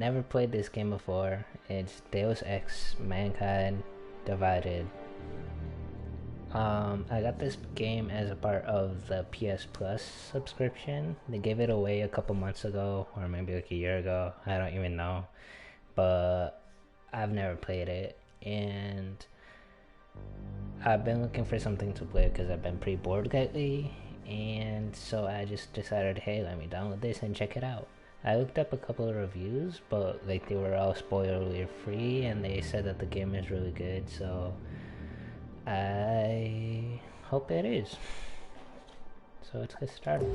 Never played this game before. It's Deus Ex Mankind Divided. I got this game as a part of the PS Plus subscription. They gave it away a couple months ago, or maybe like a year ago. I don't even know. But I've never played it, and I've been looking for something to play because I've been pretty bored lately. And so I just decided, hey, let me download this and check it out. I looked up a couple of reviews, but like they were all spoiler free, and they said that the game is really good. So I hope it is. So let's get started.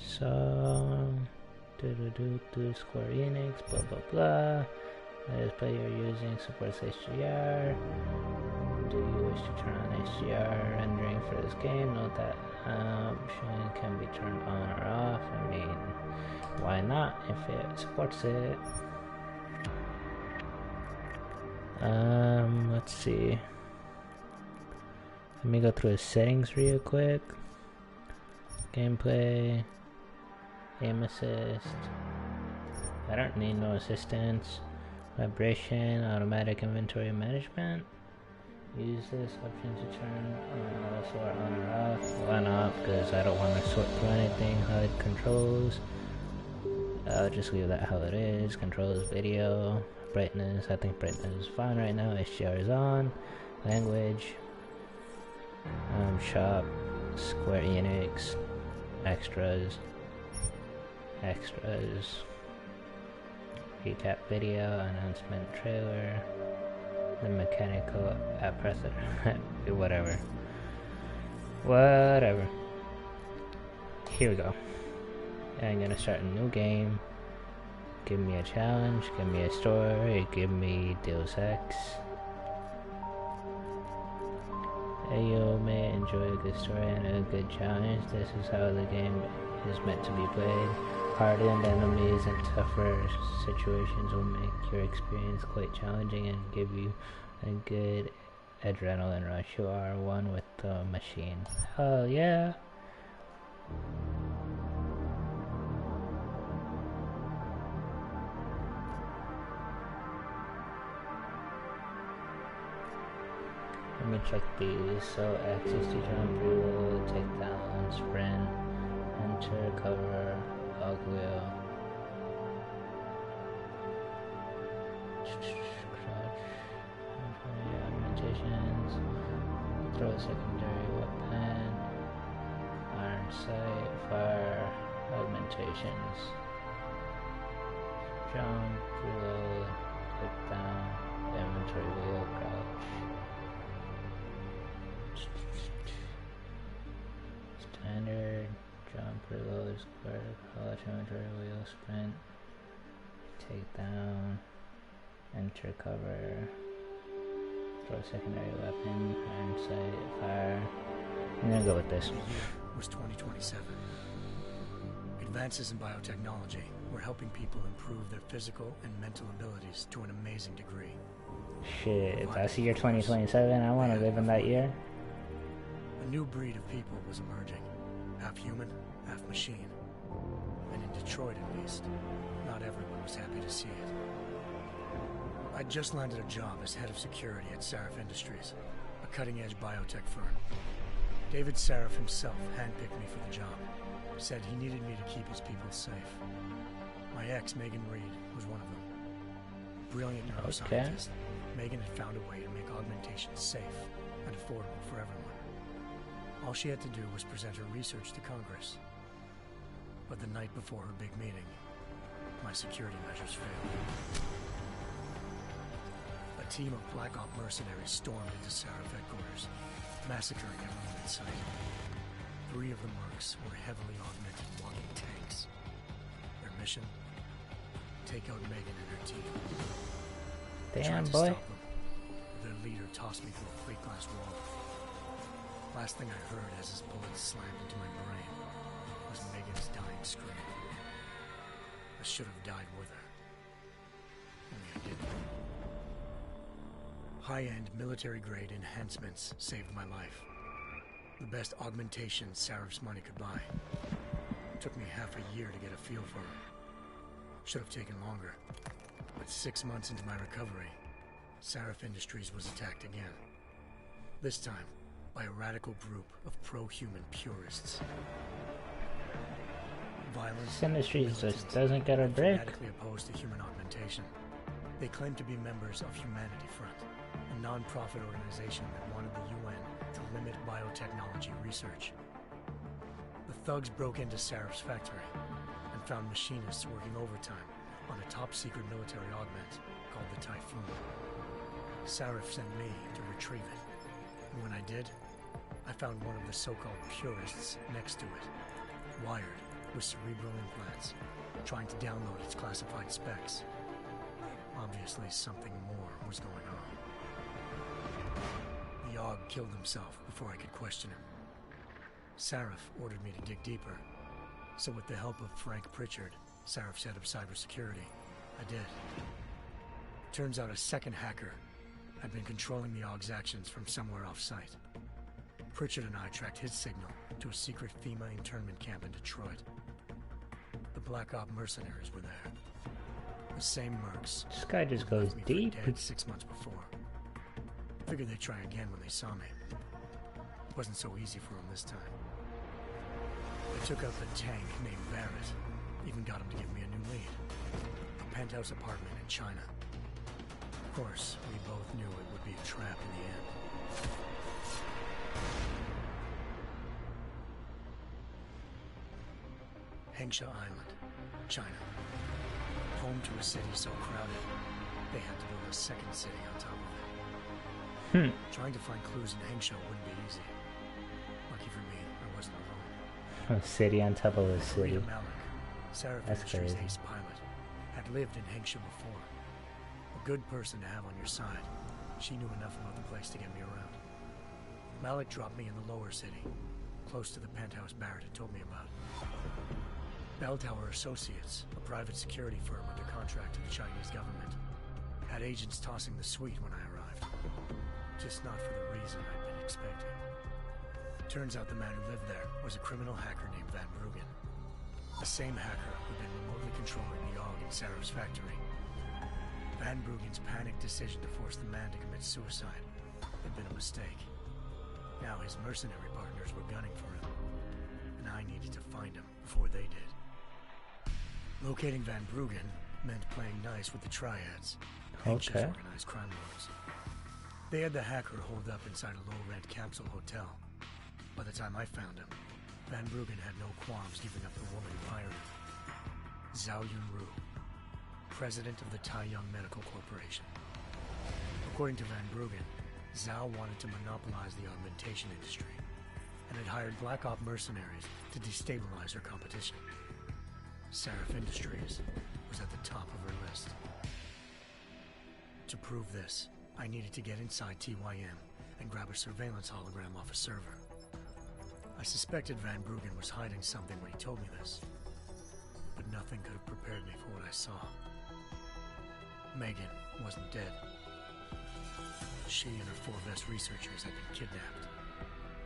So, Square Enix, blah blah blah. Let us play you're using supports HDR. Do you wish to turn on HDR rendering for this game? Note that option can be turned on or off. I mean, why not if it supports it? Let's see. Let me go through the settings real quick. Gameplay, aim assist. I don't need no assistance. Vibration, automatic inventory management. Use this option to turn sort on or off. Why not? Because I don't want to sort through anything. Hide controls. I'll just leave that how it is. Controls, video, brightness. I think brightness is fine right now. HDR is on. Language. Shop. Square Enix. Extras. Recap video. Announcement trailer. The mechanical oppressor. Whatever. Here we go. I'm gonna start a new game. Give me a challenge, give me a story, give me Deus Ex. You may enjoy a good story and a good challenge. This is how the game is meant to be played. Hardened enemies and tougher situations will make your experience quite challenging and give you a good adrenaline rush. You are one with the machine. Hell yeah! Let me check these. So access to jump, reload, take down, sprint, enter, cover, log wheel, crouch, augmentations, throw a secondary weapon, iron sight, fire, augmentations, jump, reload, take down, inventory wheel, crouch. Standard, jump, reload, square, crouch, inventory wheel, sprint, take down, enter cover, throw secondary weapon, iron sight, fire. I'm gonna go with this. The year was 2027. Advances in biotechnology were helping people improve their physical and mental abilities to an amazing degree. Shit, that's the year 2027. I want to live in that year. A new breed of people was emerging, half human, half machine. And in Detroit, at least, not everyone was happy to see it. I'd just landed a job as head of security at Sarif Industries, a cutting-edge biotech firm. David Sarif himself handpicked me for the job, said he needed me to keep his people safe. My ex, Megan Reed, was one of them. Brilliant neuroscientist, Megan had found a way to make augmentation safe and affordable for everyone. All she had to do was present her research to Congress. But the night before her big meeting, my security measures failed. A team of Black Op mercenaries stormed into Sarif headquarters, massacring everyone in sight. 3 of the mercs were heavily augmented walking tanks. Their mission? Take out Megan and her team. Damn, Tried to boy. stop them. Their leader tossed me through a plate glass wall. Last thing I heard as his bullets slammed into my brain was Megan's dying scream. I should have died with her. Only I didn't. High-end military-grade enhancements saved my life. The best augmentation Sarif's money could buy. Took me half a year to get a feel for her. Should have taken longer. But 6 months into my recovery, Sarif Industries was attacked again. This time, by a radical group of pro-human purists. Violent, This industry just doesn't get a break. fanatically opposed to human augmentation. They claim to be members of Humanity Front, a non-profit organization that wanted the UN to limit biotechnology research. The thugs broke into Sarif's factory and found machinists working overtime on a top-secret military augment called the Typhoon. Sarif sent me to retrieve it, and when I did, I found one of the so-called purists next to it, wired with cerebral implants, trying to download its classified specs. Obviously, something more was going on. The Aug killed himself before I could question him. Sarif ordered me to dig deeper, so with the help of Frank Pritchard, Sarif's head of cybersecurity, I did. Turns out a second hacker had been controlling the Aug's actions from somewhere off-site. Pritchard and I tracked his signal to a secret FEMA internment camp in Detroit. The Black Op mercenaries were there. The same mercs. This guy just goes left me for deep. dead 6 months before. Figured they'd try again when they saw me. Wasn't so easy for them this time. They took out the tank named Barrett. Even got him to give me a new lead. A penthouse apartment in China. Of course, we both knew it would be a trap in the end. Hengsha Island, China. Home to a city so crowded, they had to build a second city on top of it. Trying to find clues in Hengsha wouldn't be easy. Lucky for me, I wasn't alone. A city on top of a city. Rita Malik, Sarif That's Industries' crazy. ace pilot, had lived in Hengsha before. A good person to have on your side. She knew enough about the place to get me around. Malik dropped me in the lower city, close to the penthouse Barrett had told me about. Bell Tower Associates, a private security firm under contract to the Chinese government, had agents tossing the suite when I arrived. Just not for the reason I'd been expecting. Turns out the man who lived there was a criminal hacker named Van Bruggen. The same hacker who'd been remotely controlling the AUG in Sarif's factory. Van Bruggen's panicked decision to force the man to commit suicide had been a mistake. Now his mercenary partners were gunning for him, and I needed to find him before they did. Locating Van Bruggen meant playing nice with the triads, Hengsha's Okay. organized crime lords. They had the hacker holed up inside a low-rent capsule hotel. By the time I found him, Van Bruggen had no qualms giving up the woman who hired him. Zhao Yunru, president of the Taiyang Medical Corporation. According to Van Bruggen, Zhao wanted to monopolize the augmentation industry and had hired Black Op mercenaries to destabilize her competition. Sarif Industries was at the top of her list. To prove this, I needed to get inside TYM and grab a surveillance hologram off a server. I suspected Van Bruggen was hiding something when he told me this, but nothing could have prepared me for what I saw. Megan wasn't dead. She and her 4 best researchers had been kidnapped,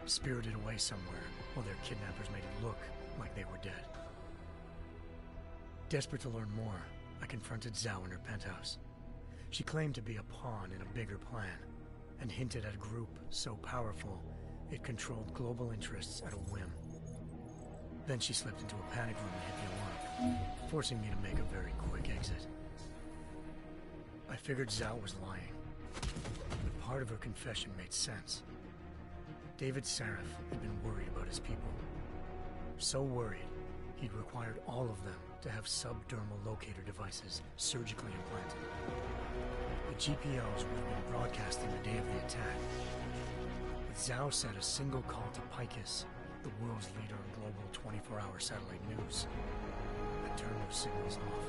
spirited away somewhere while their kidnappers made it look like they were dead. Desperate to learn more, I confronted Zhao in her penthouse. She claimed to be a pawn in a bigger plan, and hinted at a group so powerful it controlled global interests at a whim. Then she slipped into a panic room and hit the alarm, forcing me to make a very quick exit. I figured Zhao was lying, but part of her confession made sense. David Sarif had been worried about his people. So worried, he'd required all of them to have subdermal locator devices surgically implanted. The GPOs would have been broadcasting the day of the attack. But Zhao said a single call to Picus, the world's leader in global 24-hour satellite news, had turned those signals off.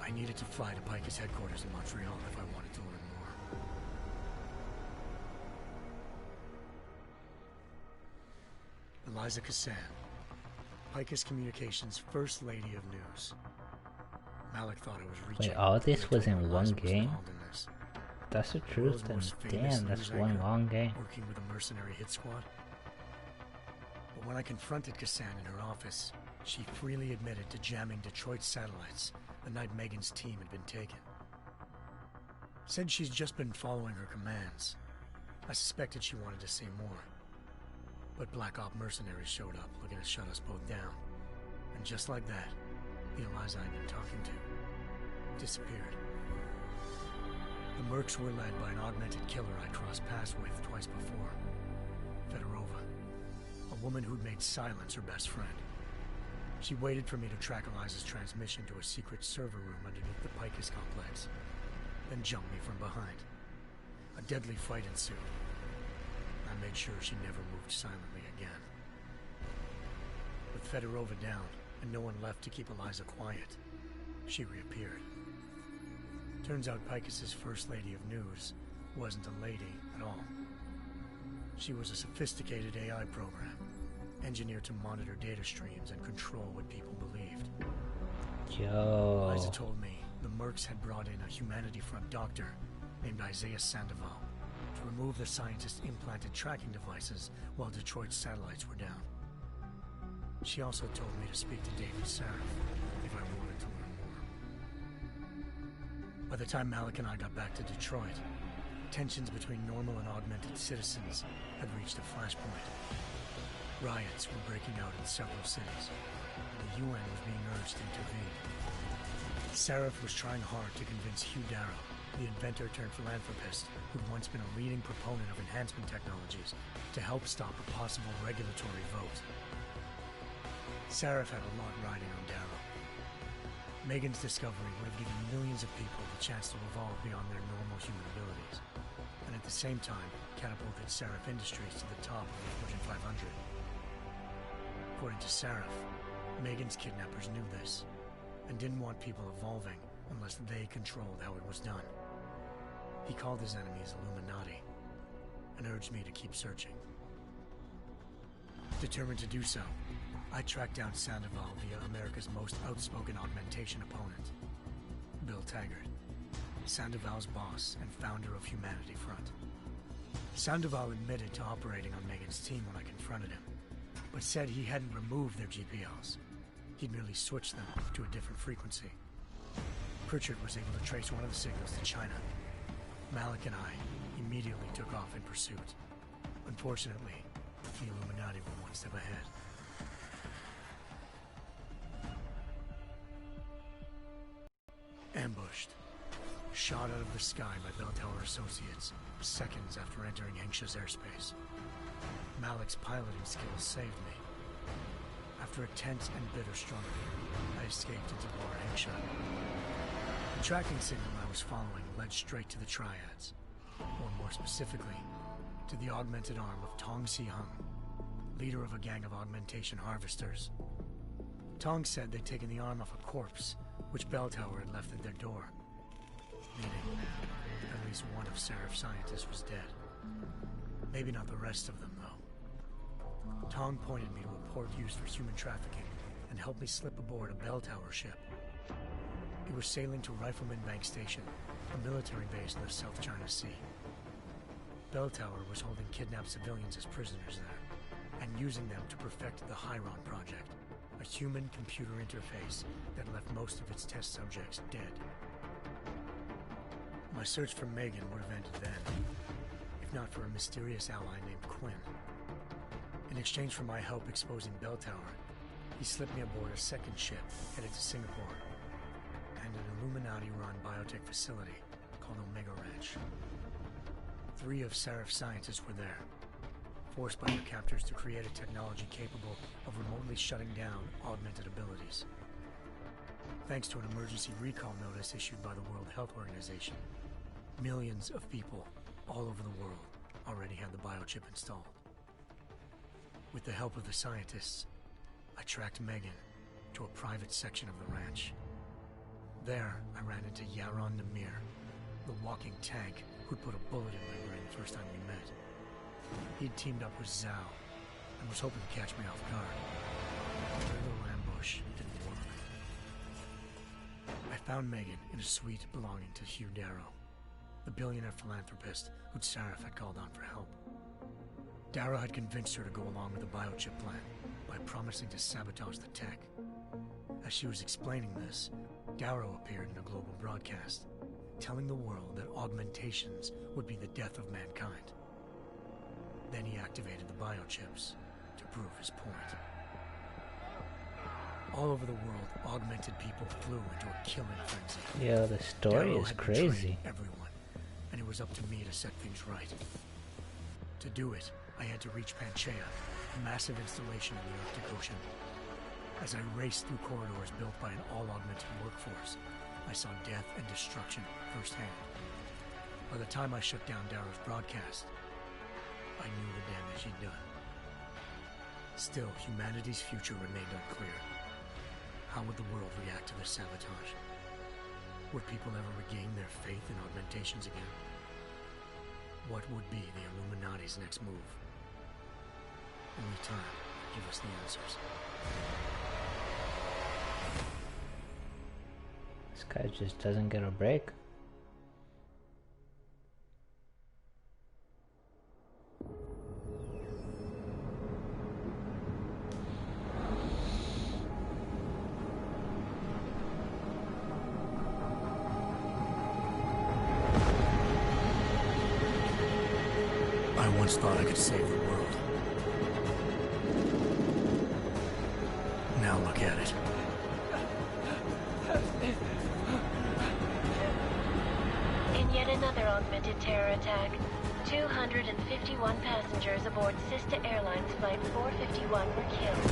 I needed to fly to Picus headquarters in Montreal if I wanted to learn more. Eliza Cassan, Picus Communications' First Lady of News. Malik thought I was reaching. Wait, all this was in one Eliza was game? involved in this. That's the truth, World's then most famous damn, that's news one anchor, long game. Working with a mercenary hit squad. When I confronted Kassan in her office, she freely admitted to jamming Detroit's satellites the night Megan's team had been taken. Said she's just been following her commands. I suspected she wanted to say more. But Black Op mercenaries showed up looking to shut us both down. And just like that, the Eliza I'd been talking to disappeared. The mercs were led by an augmented killer I crossed paths with twice before. Fedorova, a woman who'd made silence her best friend. She waited for me to track Eliza's transmission to a secret server room underneath the Picus complex, then jumped me from behind. A deadly fight ensued. I made sure she never moved silently again. With Fedorova down, and no one left to keep Eliza quiet, she reappeared. Turns out Picus's First Lady of News wasn't a lady at all. She was a sophisticated AI program, engineered to monitor data streams and control what people believed. Yo. Eliza told me the mercs had brought in a Humanity Front doctor named Isaiah Sandoval to remove the scientist's implanted tracking devices while Detroit's satellites were down. She also told me to speak to David Sarif if I wanted to learn more. By the time Malik and I got back to Detroit, tensions between normal and augmented citizens had reached a flashpoint. Riots were breaking out in several cities, and the UN was being urged to intervene. Sarif was trying hard to convince Hugh Darrow, the inventor-turned-philanthropist who'd once been a leading proponent of enhancement technologies, to help stop a possible regulatory vote. Sarif had a lot riding on Darrow. Megan's discovery would have given millions of people the chance to evolve beyond their normal human abilities, and at the same time catapulted Sarif Industries to the top of the Fortune 500. According to Sarif, Megan's kidnappers knew this, and didn't want people evolving unless they controlled how it was done. He called his enemies Illuminati, and urged me to keep searching. Determined to do so, I tracked down Sandoval via America's most outspoken augmentation opponent, Bill Taggart, Sandoval's boss and founder of Humanity Front. Sandoval admitted to operating on Megan's team when I confronted him, but said he hadn't removed their GPLs. He'd merely switched them to a different frequency. Pritchard was able to trace one of the signals to China. Malik and I immediately took off in pursuit. Unfortunately, the Illuminati were one step ahead. Ambushed. Shot out of the sky by Bell Tower Associates, seconds after entering Hengsha's airspace. Malik's piloting skills saved me. After a tense and bitter struggle, I escaped into Lower Hengsha. The tracking signal I was following led straight to the Triads, or more specifically, to the augmented arm of Tong Si-hung, leader of a gang of augmentation harvesters. Tong said they'd taken the arm off a corpse, which Bell Tower had left at their door, meaning at least one of Sarif's scientists was dead. Maybe not the rest of them, though. Tong pointed me to a port used for human trafficking and helped me slip aboard a Bell Tower ship. It was sailing to Rifleman Bank Station, a military base in the South China Sea. Bell Tower was holding kidnapped civilians as prisoners there, and using them to perfect the Hyron Project, a human-computer interface that left most of its test subjects dead. My search for Megan would have ended then, if not for a mysterious ally named Quinn. In exchange for my help exposing Bell Tower, he slipped me aboard a second ship headed to Singapore, and an Illuminati-run biotech facility called Omega Ranch. 3 of Sarif's scientists were there, forced by their captors to create a technology capable of remotely shutting down augmented abilities. Thanks to an emergency recall notice issued by the World Health Organization, millions of people all over the world already had the biochip installed. With the help of the scientists, I tracked Megan to a private section of the ranch. There, I ran into Yaron Namir, the walking tank who'd put a bullet in my brain the first time we met. He'd teamed up with Zhao and was hoping to catch me off guard. Their little ambush didn't work. I found Megan in a suite belonging to Hugh Darrow, the billionaire philanthropist who'd Sarif had called on for help. Darrow had convinced her to go along with the biochip plan by promising to sabotage the tech. As she was explaining this, Darrow appeared in a global broadcast, telling the world that augmentations would be the death of mankind. Then he activated the biochips to prove his point. All over the world, augmented people flew into a killing frenzy. Yeah, the story Darrow is had crazy. betrayed everyone, and it was up to me to set things right. To do it, I had to reach Panchaea, a massive installation in the Arctic Ocean. As I raced through corridors built by an all-augmented workforce, I saw death and destruction firsthand. By the time I shut down Darrow's broadcast, I knew the damage he'd done. Still, humanity's future remained unclear. How would the world react to this sabotage? Would people ever regain their faith in augmentations again? What would be the Illuminati's next move? Only time will give us the answers. This guy just doesn't get a break. I once thought I could save the world. Now look at it. In yet another augmented terror attack, 251 passengers aboard Sister Airlines Flight 451 were killed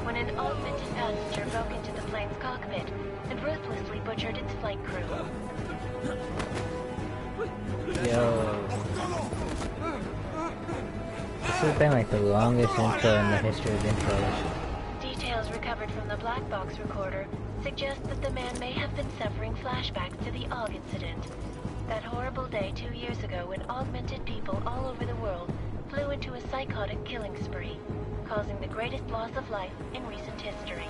when an augmented passenger broke into the plane's cockpit and ruthlessly butchered its flight crew. Yo. This has been like the longest intro in the history of intros. Details recovered from the black box recorder suggest that the man may have been suffering flashbacks to the AUG incident. That horrible day 2 years ago when augmented people all over the world flew into a psychotic killing spree, causing the greatest loss of life in recent history.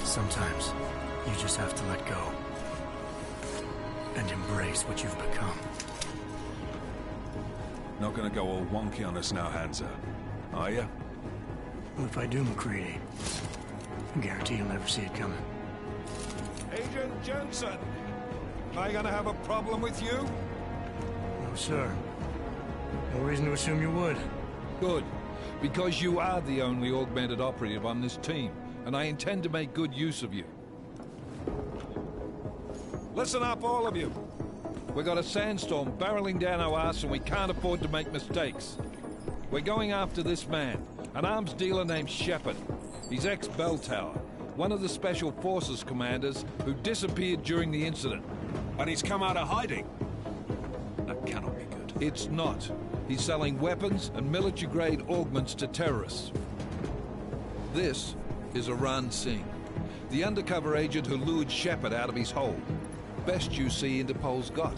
Sometimes, you just have to let go. And embrace what you've become. Not gonna go all wonky on us now, Hansa, are you? Well, if I do, McCready, I guarantee you'll never see it coming. Agent Jensen! Am I gonna have a problem with you? No, sir. No reason to assume you would. Good. Because you are the only augmented operative on this team, and I intend to make good use of you. Listen up, all of you. We got a sandstorm barreling down our arse and we can't afford to make mistakes. We're going after this man, an arms dealer named Shepard. He's ex-Bell Tower, one of the Special Forces commanders who disappeared during the incident. And he's come out of hiding. That cannot be good. It's not. He's selling weapons and military-grade augments to terrorists. This is Aran Singh, the undercover agent who lured Shepard out of his hole. Best you see Interpol's got.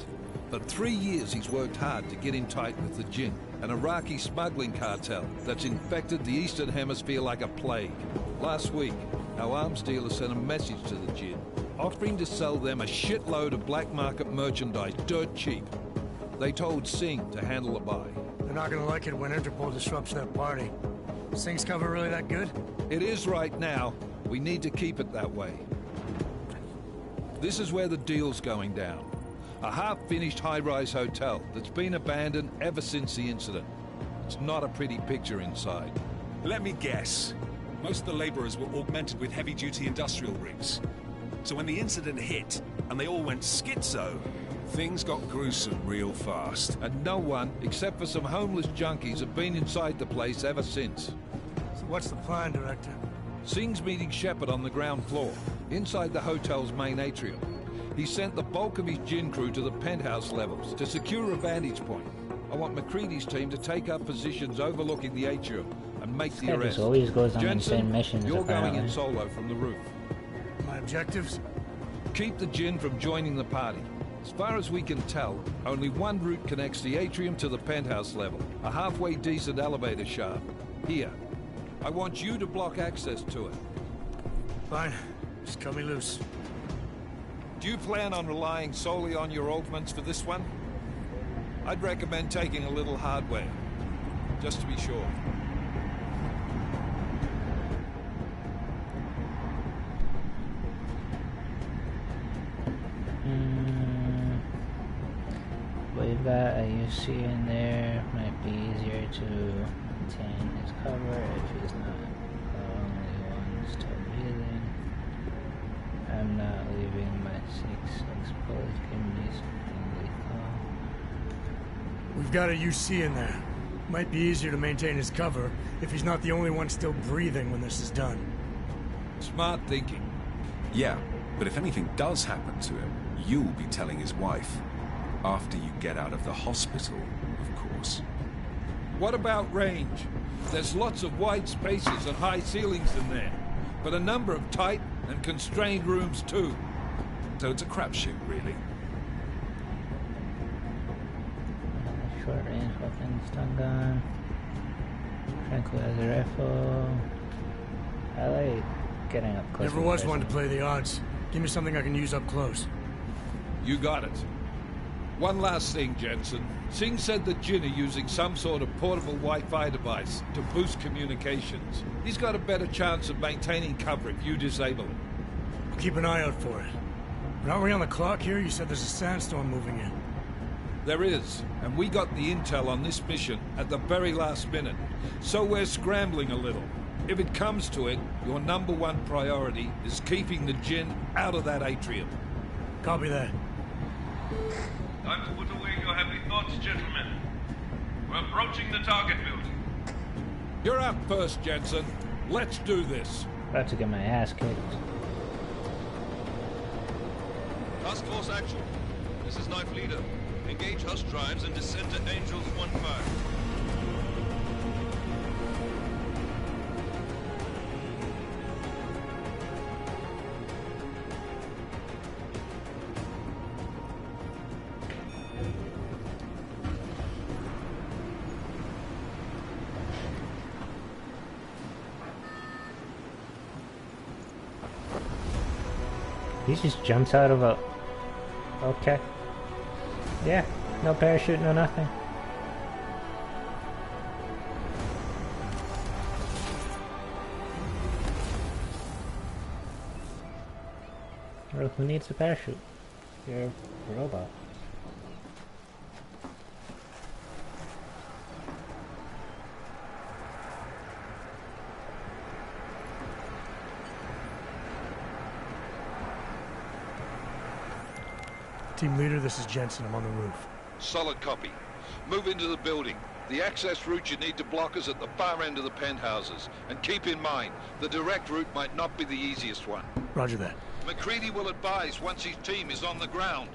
For 3 years he's worked hard to get in tight with the Jinn, an Iraqi smuggling cartel that's infected the Eastern Hemisphere like a plague. Last week, our arms dealer sent a message to the Jinn, offering to sell them a shitload of black market merchandise dirt cheap. They told Singh to handle the buy. They're not gonna like it when Interpol disrupts their party. Singh's cover really that good? It is right now. We need to keep it that way. This is where the deal's going down. A half-finished high-rise hotel that's been abandoned ever since the incident. It's not a pretty picture inside. Let me guess. Most of the laborers were augmented with heavy-duty industrial rigs. So when the incident hit, and they all went schizo, things got gruesome real fast. And no one, except for some homeless junkies, have been inside the place ever since. So what's the plan, Director? Singh's meeting Shepard on the ground floor, inside the hotel's main atrium. He sent the bulk of his Jinn crew to the penthouse levels to secure a vantage point. I want McCready's team to take up positions overlooking the atrium and make the Guy arrest. just always goes on Jensen, insane missions, you're going in apparently. solo from the roof. My objectives? Keep the Jinn from joining the party. As far as we can tell, only one route connects the atrium to the penthouse level, a halfway decent elevator shaft. Here. I want you to block access to it. Fine. Just cut me loose. Do you plan on relying solely on your augments for this one? I'd recommend taking a little hardware, just to be sure. We've got a UC in there. Might be easier to maintain his cover if he's not the only one still breathing. I'm not leaving my 6 exposed kidneys lethal. We've got a UC in there. Might be easier to maintain his cover if he's not the only one still breathing when this is done. Smart thinking. Yeah, but if anything does happen to him, you'll be telling his wife. After you get out of the hospital, of course. What about range? There's lots of wide spaces and high ceilings in there, but a number of tight and constrained rooms too. So it's a crapshoot, really. Short range weapon, stun gun, tranquilizer rifle. I like getting up close. Never was one to play the odds. Give me something I can use up close. You got it. One last thing, Jensen. Singh said that Jin are using some sort of portable Wi-Fi device to boost communications. He's got a better chance of maintaining cover if you disable it. I'll keep an eye out for it. But aren't we on the clock here? You said there's a sandstorm moving in. There is, and we got the intel on this mission at the very last minute. So we're scrambling a little. If it comes to it, your #1 priority is keeping the Jin out of that atrium. Copy that. Time to put away your happy thoughts, gentlemen. We're approaching the target building. You're up first, Jensen. Let's do this. About to get my ass kicked. Task Force action. This is Knife Leader. Engage Hush drives and descend to Angels 1-5. He just jumps out of a... Okay. Yeah, no parachute, no nothing. Well, who needs a parachute? You're a robot. Team leader, this is Jensen. I'm on the roof. Solid copy. Move into the building. The access route you need to block is at the far end of the penthouses. And keep in mind, the direct route might not be the easiest one. Roger that. McCready will advise once his team is on the ground.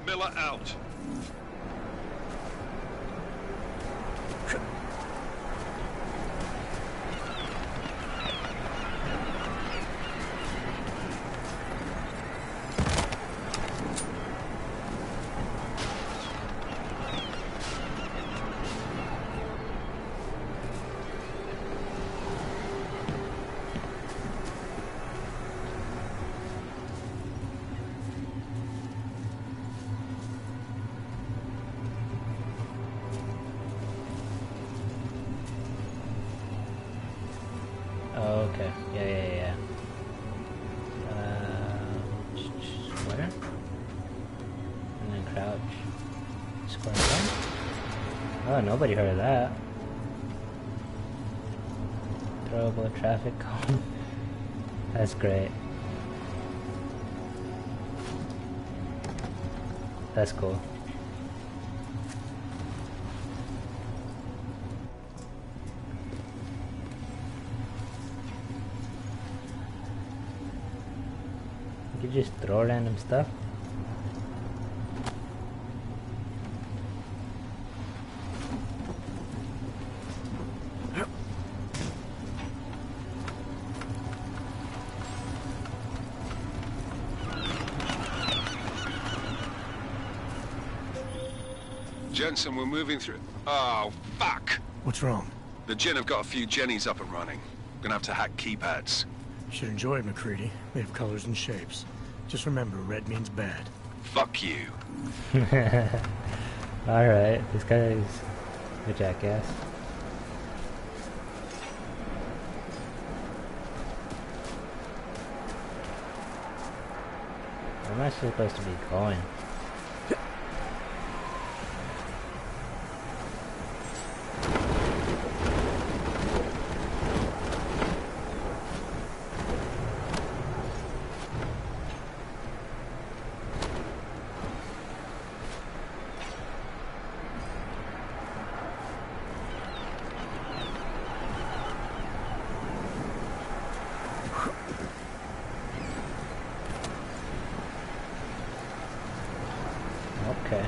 Miller out. Oh, okay. Yeah. Square? And then crouch. Square again? Oh, nobody heard of that. Throwable traffic cone. That's great. That's cool. You could just throw random stuff. Jensen, we're moving through... Oh, fuck! What's wrong? The Jin have got a few Jennies up and running. Gonna have to hack keypads. You should enjoy it, McCready. They have colors and shapes. Just remember, red means bad. Fuck you. Alright, this guy is a jackass. Where am I supposed to be going? Okay.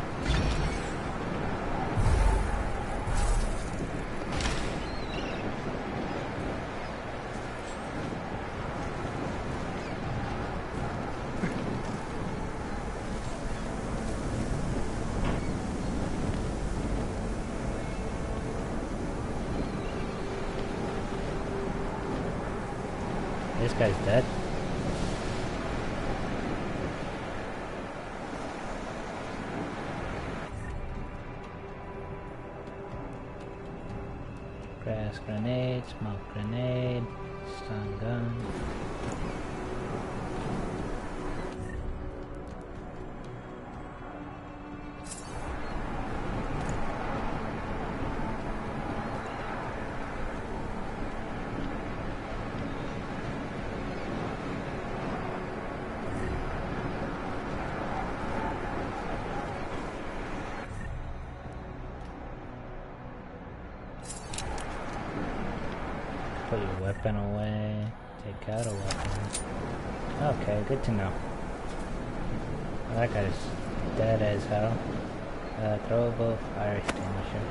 This guy's dead. Grass grenade, smoke grenade, stun gun. Put your weapon away. Take out a weapon. Okay, good to know. That guy's dead as hell. Throwable fire extinguisher.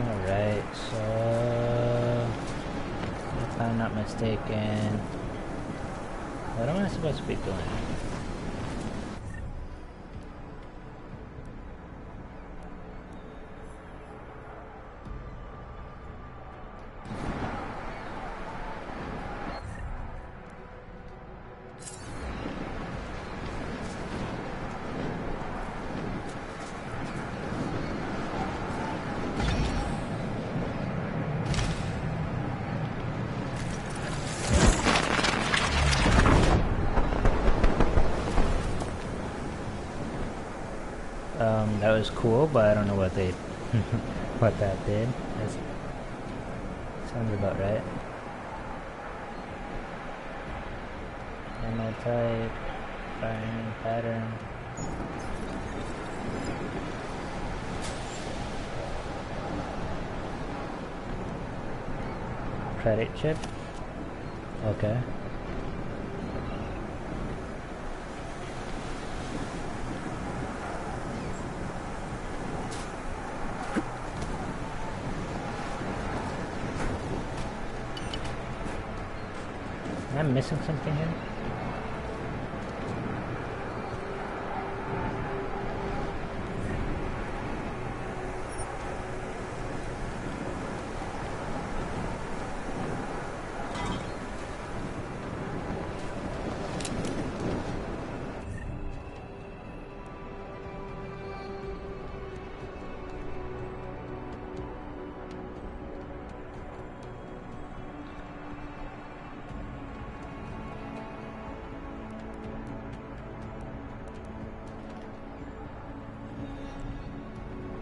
Alright, so if I'm not mistaken, what am I supposed to be doing? That was cool, but I don't know what they what that did. That sounds about right. Ammo type, firing pattern. Credit chip. Okay. Am I missing something here?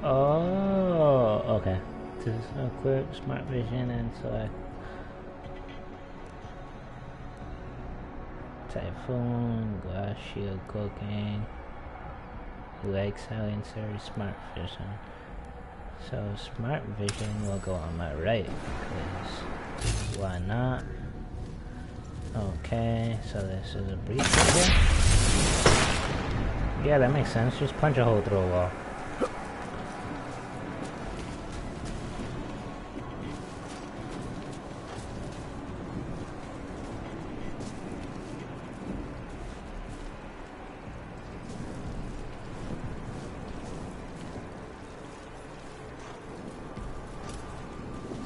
Oh, okay. This is equip smart vision and select typhoon, glass shield, cloaking, leg silencer, smart vision. So smart vision will go on my right, because why not? Okay, so this is a breach here. Yeah, that makes sense. Just punch a hole through a wall.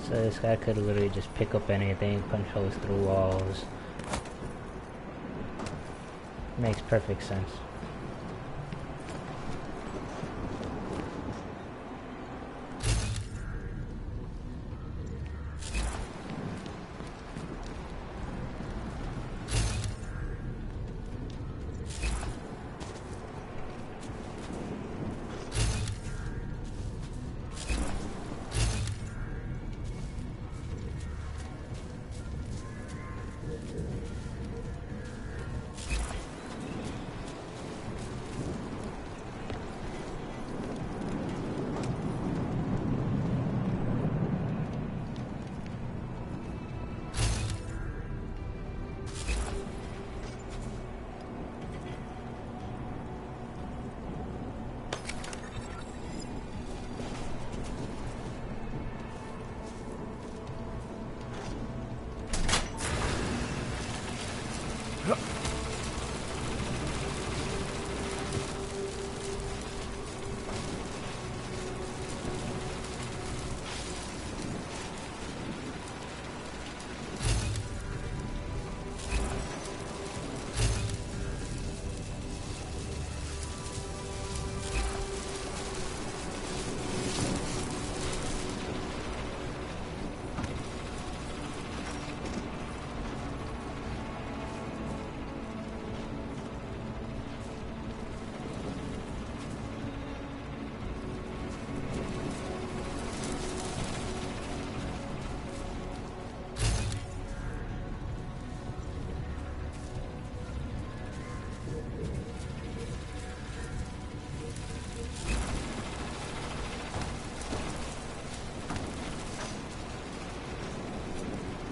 So this guy could literally just pick up anything, punch holes through walls. Makes perfect sense.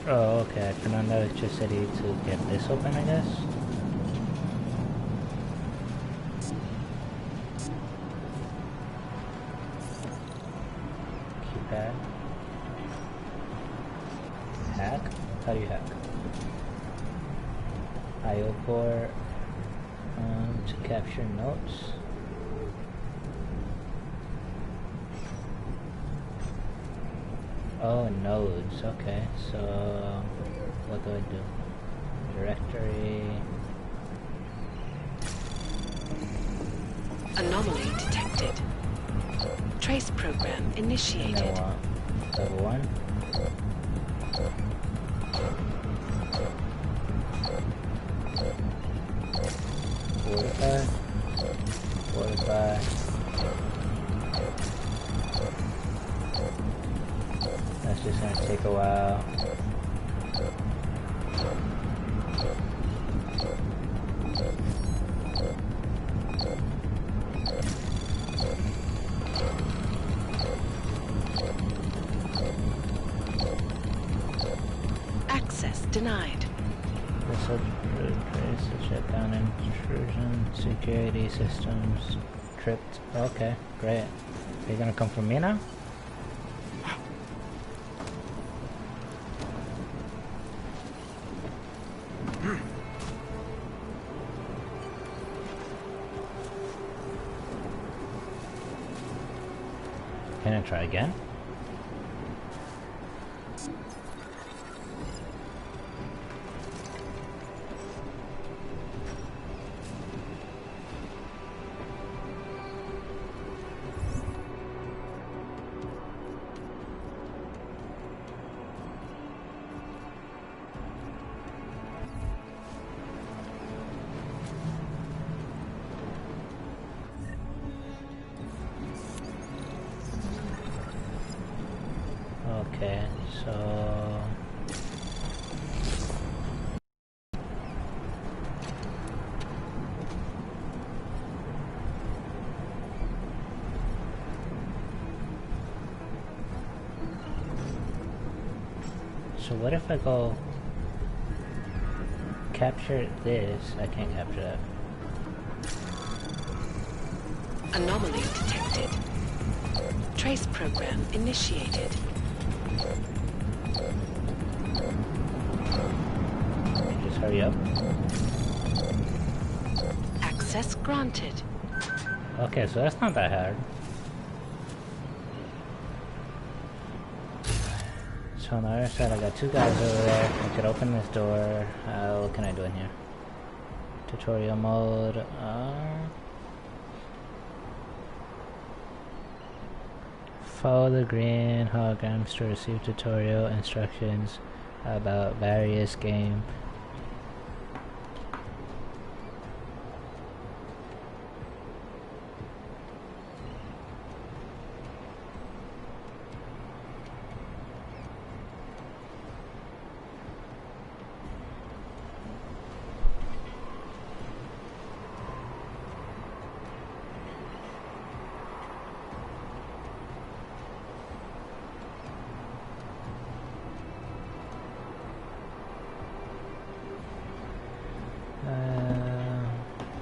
Oh, okay. I turn on the electricity to get this open, I guess. Keypad. Hack? How do you hack? IO port to capture notes. Oh, nodes. Okay, so what do I do? Directory. Anomaly detected. Trace program initiated. And then what? Level 1. Fortify. That's just gonna take a while. Access denied. This will trace the shutdown intrusion, security systems tripped. Okay, great. Are you gonna come for me now? Can I try again? Okay, so what if I go capture this? I can't capture that. Anomaly detected. Trace program initiated. Just hurry up. Access granted. Okay, so that's not that hard. So on the other side, I got two guys over there. I could open this door. What can I do in here? Tutorial mode. Follow the green holograms to receive tutorial instructions about various game.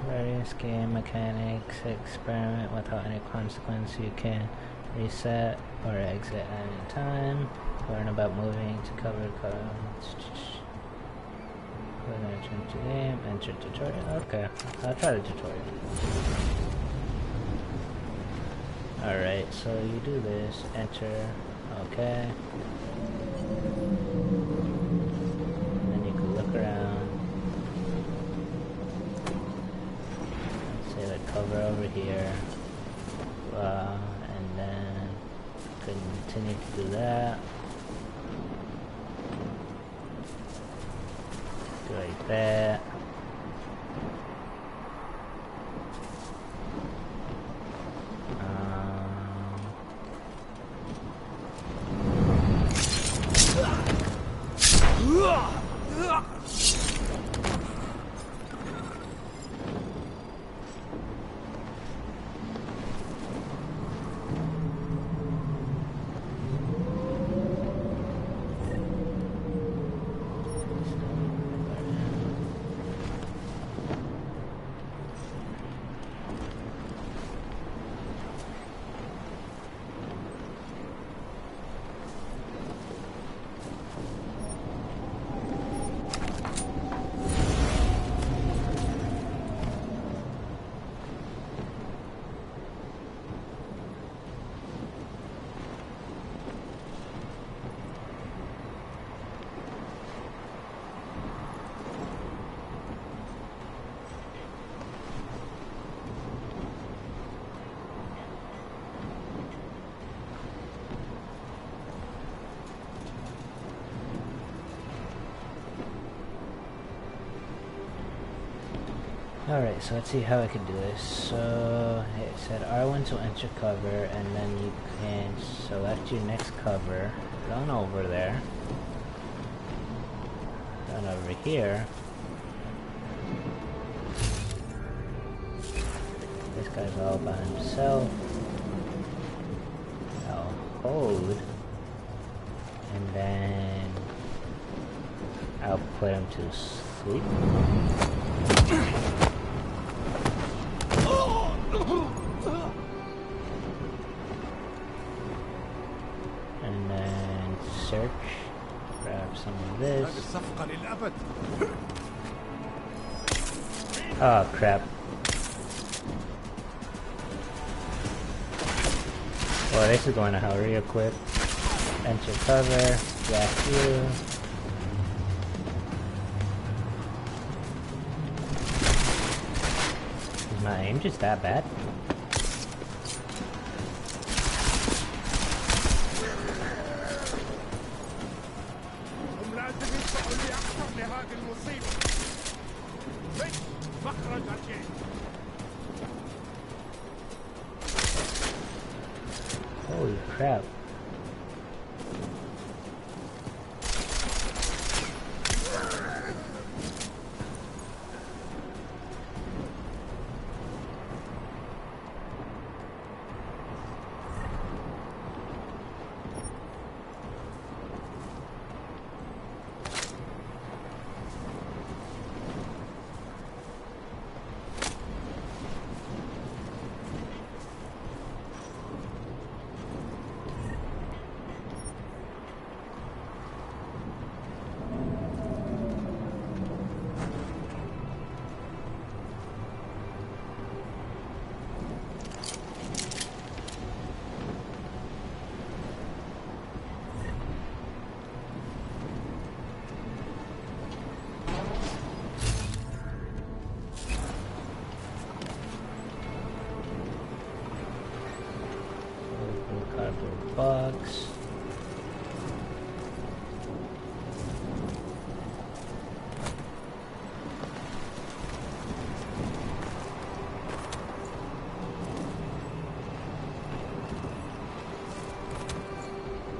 Various game mechanics. Experiment without any consequence. You can reset or exit at any time. Learn about moving to cover cards. We're gonna change the game. Enter tutorial. Okay, I'll try the tutorial. Alright, so you do this. Enter. Okay. Then you can look around. Cover over here, and then continue to do that. Do like that. Alright, so let's see how I can do this. So it said R1 to enter cover, and then you can select your next cover. Run over there. Run over here. This guy's all by himself. I'll hold. And then I'll put him to sleep. And then search, grab some of this. Oh crap. Well, this is going to hell real quick. Enter cover, black you. Is my aim just that bad? Holy crap. box.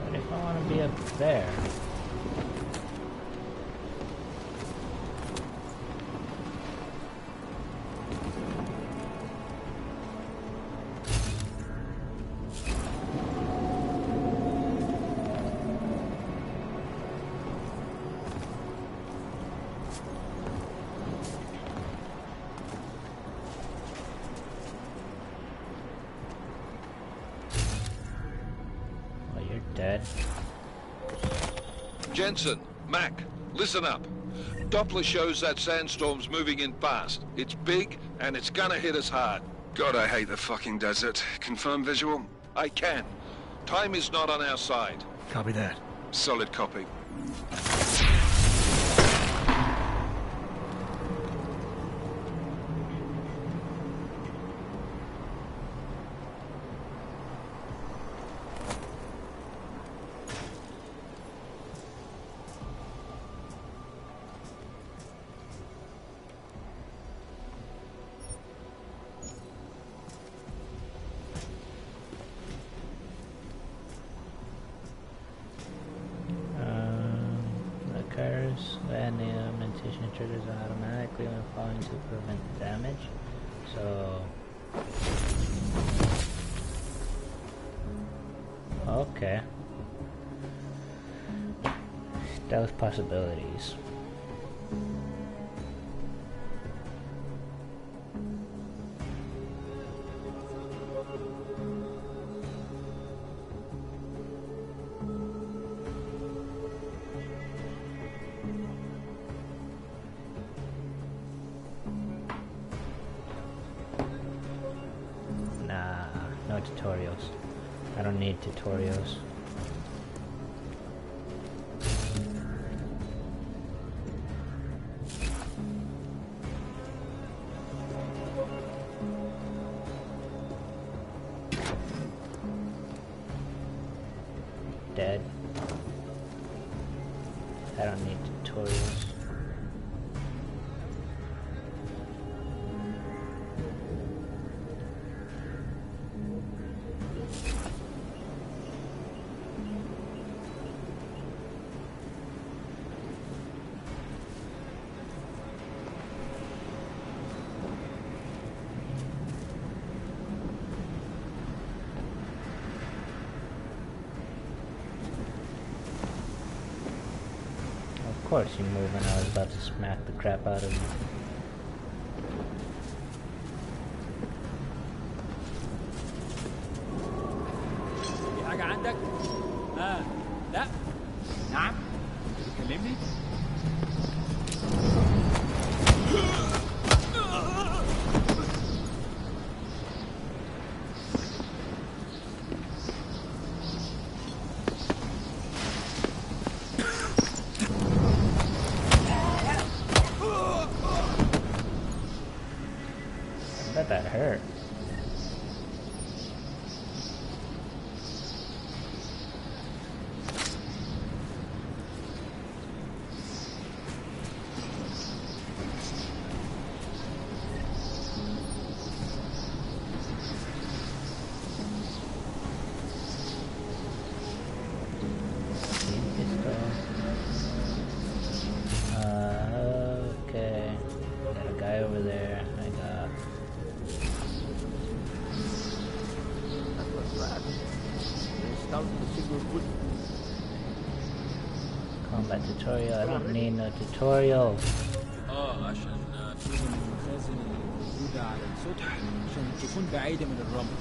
What if I want to be up there? Dead. Jensen, Mac, listen up. Doppler shows that sandstorm's moving in fast. It's big, and it's gonna hit us hard. God, I hate the fucking desert. Confirm visual? I can. Time is not on our side. Copy that. Solid copy. And the augmentation triggers automatically when falling to prevent damage. So, okay, stealth possibilities. No tutorials. I don't need tutorials. Dead. I don't need tutorials. Of course you move when I was about to smack the crap out of you. في حاجة عندك؟ لا نعم بتكلمني؟ That hurt. Okay. Got a guy over there. I got combat tutorial. I don't need no tutorial. عشان توزن المخازن الموجودة على السطح عشان تكون بعيدة من الرمل.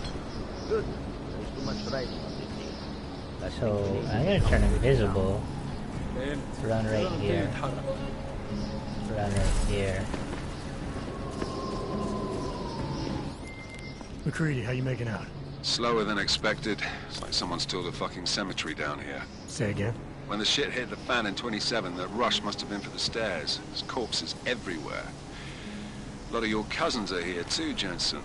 So I'm gonna turn invisible. Run right here. Run right here. McCready, how you making out? Slower than expected. It's like someone's tilled a fucking cemetery down here. Say again? When the shit hit the fan in 27, the rush must have been for the stairs. There's corpses everywhere. A lot of your cousins are here too, Jensen.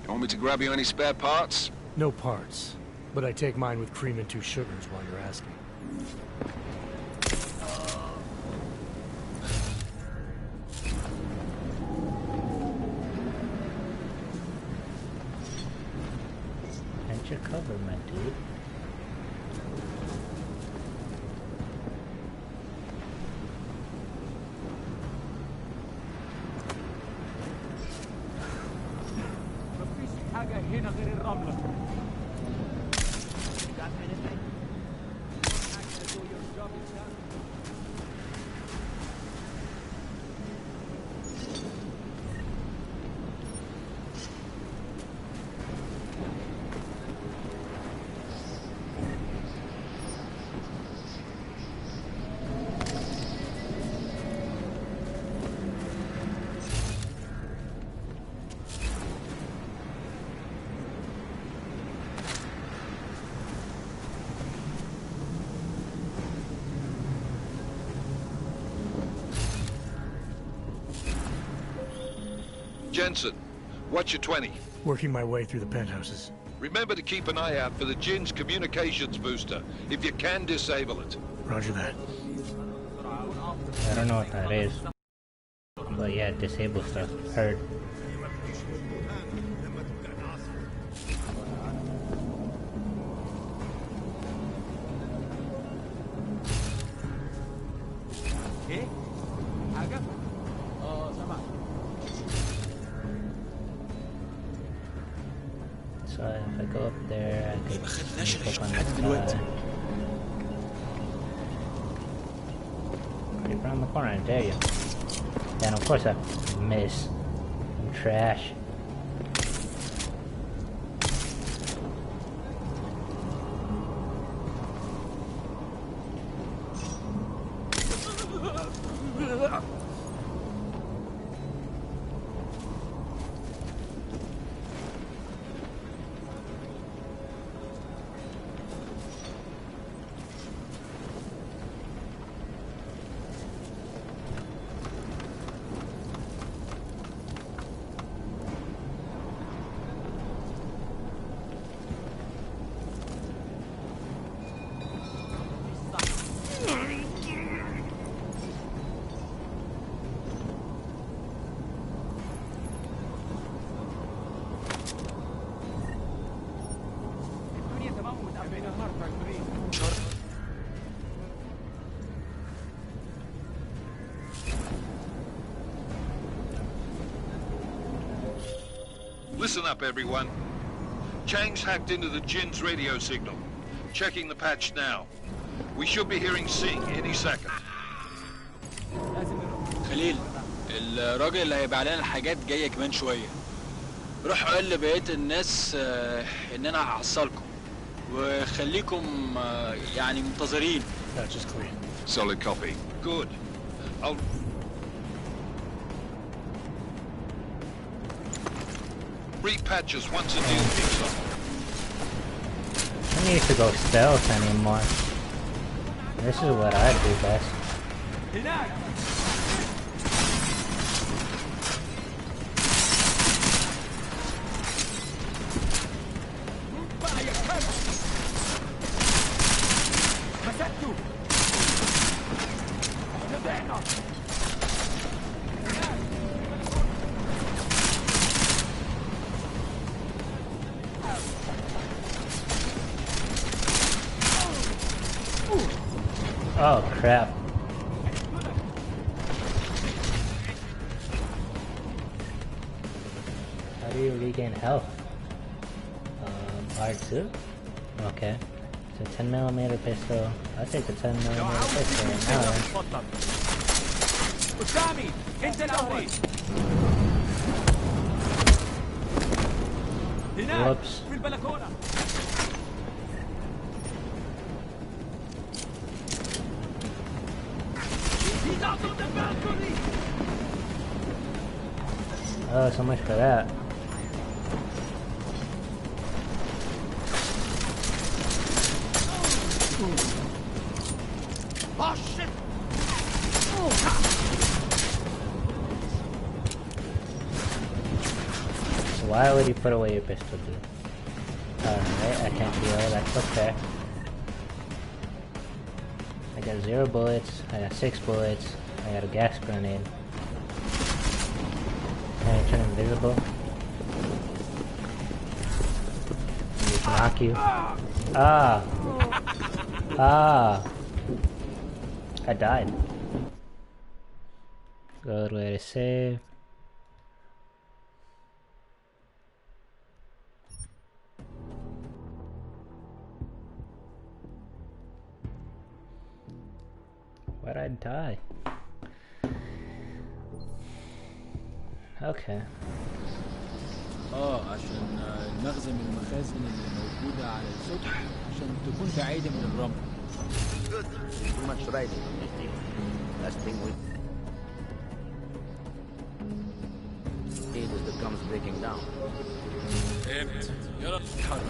You want me to grab you any spare parts? No parts. But I take mine with cream and 2 sugars while you're asking. At your cover, my dude. حاجة هنا غير الرملة. Jensen, what's your 20? Working my way through the penthouses. Remember to keep an eye out for the Jinn's communications booster, if you can disable it. Roger that. I don't know what that is. But yeah, disable stuff. Heard. إيه؟ حاجة؟ سمعت. So if I go up there, I could click on this guy. Right around the corner, I dare you. And of course I miss. I'm trash. Listen up, everyone. Chang's hacked into the Jinn's radio signal. Checking the patch now. We should be hearing Sing any second. خليل، الراجل اللي هيبيع لنا الحاجات جاية كمان شوية. روح قول لبقية الناس إن أنا هحصلكم وخليكم يعني منتظرين. Patch is clean. Solid copy. Good. I'll... Repatch us once a deal kicks off. I need to go stealth anymore. This is what I do best. Oh crap. How do you regain health? R2? Okay. It's a 10mm pistol. I'll take the 10mm pistol right now. قدامي انت الاول. Whoops. في البلكونة. Oh, so much for that. Oh shit! So why would you put away your pistol, dude? Alright, I can't heal, that's okay. I got 0 bullets, I got 6 bullets, I got a gas grenade. Can I turn invisible? Just knock you. Ah! Ah! I died. Good way to save. Why'd I die? Okay. عشان المخزن من المخازن اللي موجودة على السطح عشان تكون بعيدة من الرمل. Good. Too much riding on this thing. Last thing we need is the guns breaking down. فهمت. يلا نتحرك.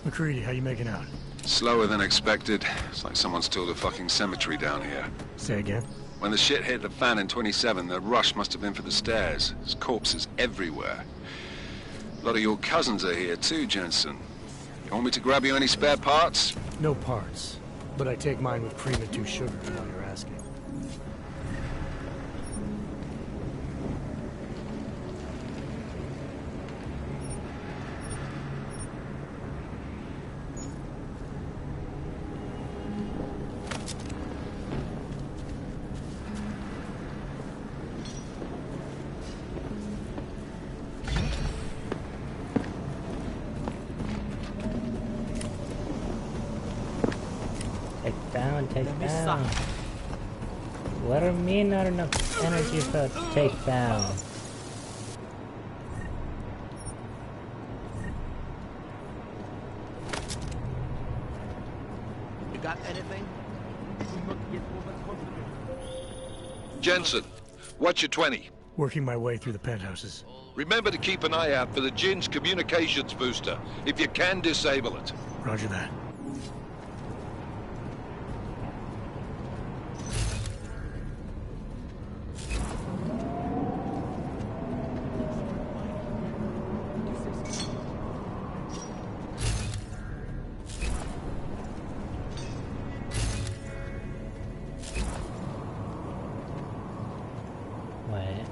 McCready, how you making out? Slower than expected. It's like someone's tilled a fucking cemetery down here. Say again? When the shit hit the fan in 27, the rush must have been for the stairs. There's corpses everywhere. A lot of your cousins are here too, Jensen. You want me to grab you any spare parts? No parts. But I take mine with cream and 2 sugar, while you're asking. Take down. What do you mean not enough energy for take down? You got anything? Jensen, what's your 20? Working my way through the penthouses. Remember to keep an eye out for the Jin's communications booster. If you can, disable it. Roger that. Wait.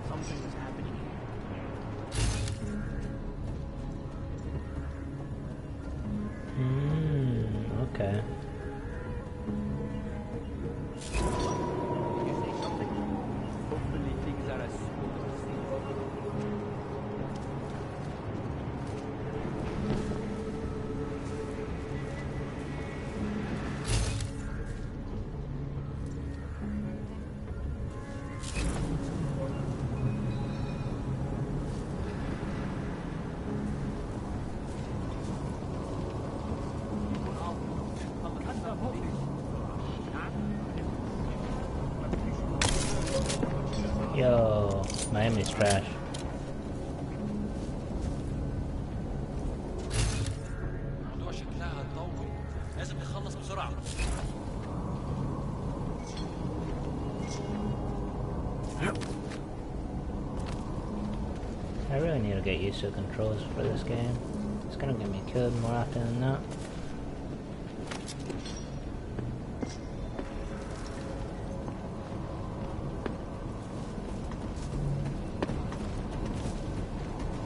Something is happening Hmm. Okay. Did you say something? Hopefully things are as smooth as they Yo, Miami's trash. الموضوع شكلها هتطول. لازم نخلص بسرعة. I really need to get used to controls for this game. It's gonna get me killed more often than not.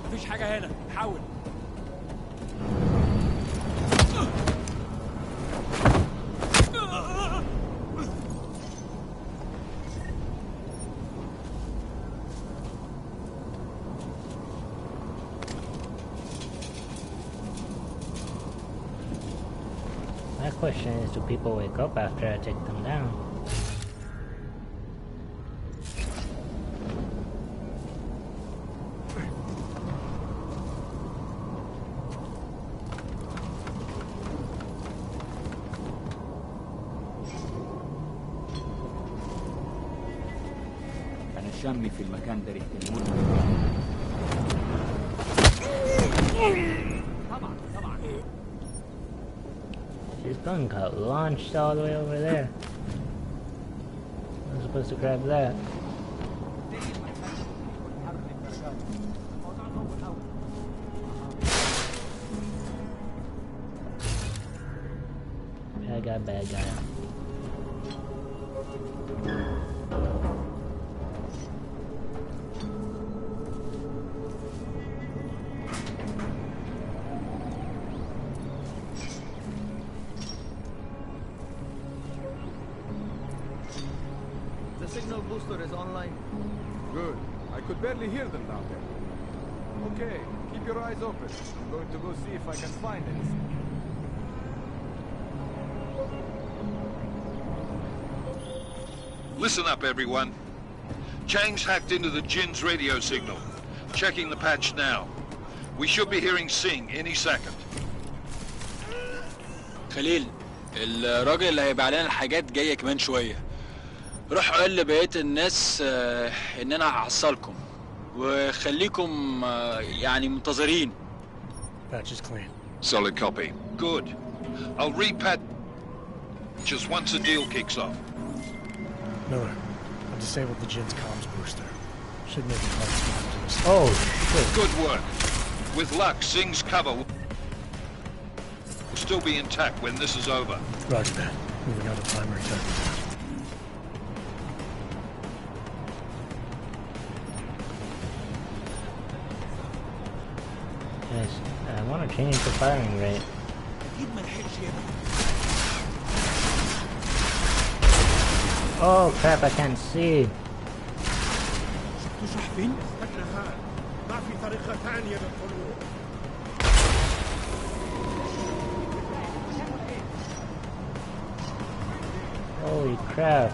مفيش حاجة هنا، حاول. My question is, do people wake up after I take them down? أنا شامي في المكان ده ريحة الموت. طبعا. This gun got launched all the way over there. I was supposed to grab that. Bad guy. The signal booster is online. Good. I could barely hear them down there. Okay, keep your eyes open. I'm going to go see if I can find anything. Listen up, everyone. Chang's hacked into the Jin's radio signal. Checking the patch now. We should be hearing Sing any second. خليل، الراجل اللي هيبيع لنا الحاجات جاي كمان شوية. روح قول لبقية الناس ان انا هحصلكم وخليكم يعني منتظرين. Patch is clean. Solid copy. Good. I'll repatch just once the deal kicks off. Miller, I've disabled the Jin's comms booster. Should make it hard to get into this. Oh, shit. Good work. With luck, Sing's cover will still be intact when this is over. Roger that. Moving on to primary target. Yes, I want to change the firing rate. Oh crap, I can't see. Holy crap.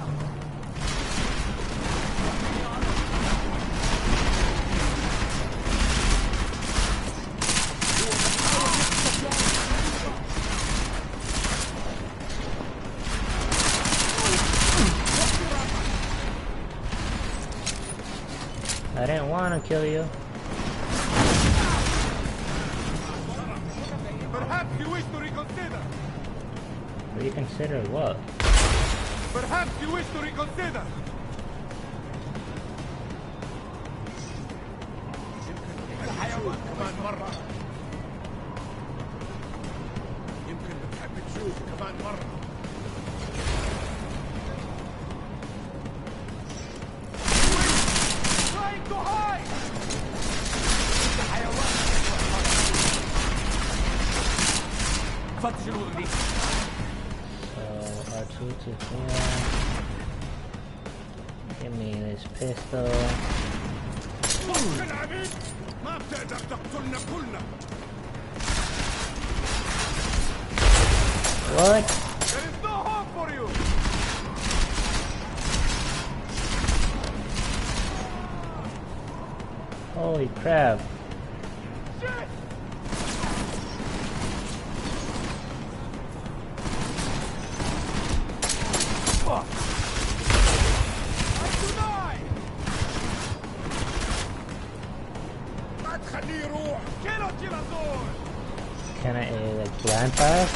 I didn't want to kill you. Perhaps you wish to reconsider. Reconsider what? Perhaps you wish to reconsider. كمان مرة. يمكن بتحب تشوف كمان مرة. Trying to hide. فتش الأوضة دي. R2 to here. Give me this pistol. ما بتقدر تقتلنا كلنا. What? There is no hope for you. Holy crap. Shit. Can I like blind fire?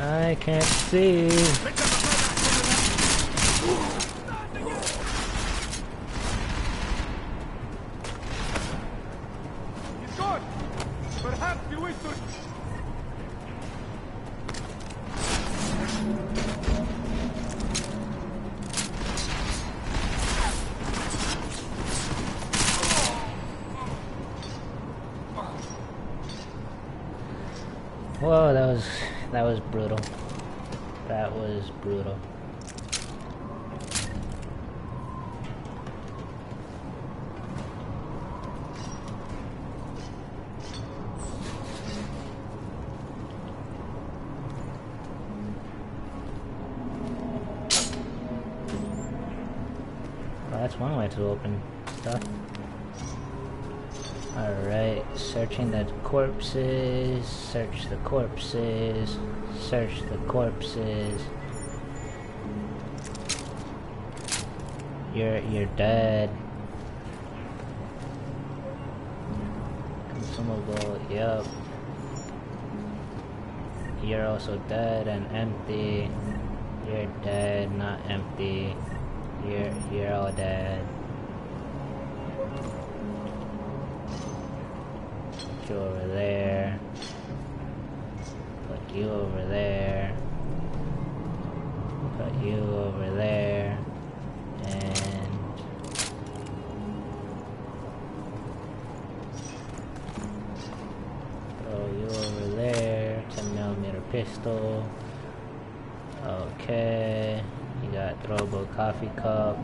I can't see. Whoa, that was brutal. That was brutal. Well, that's one way to open stuff. Alright, searching the corpses, search the corpses, search the corpses. You're dead. Consumable, yep. You're also dead and empty. You're dead, not empty. You're all dead. Put you over there. Put you over there. Put you over there. And throw you over there. 10mm pistol. Okay. You got throwable coffee cup.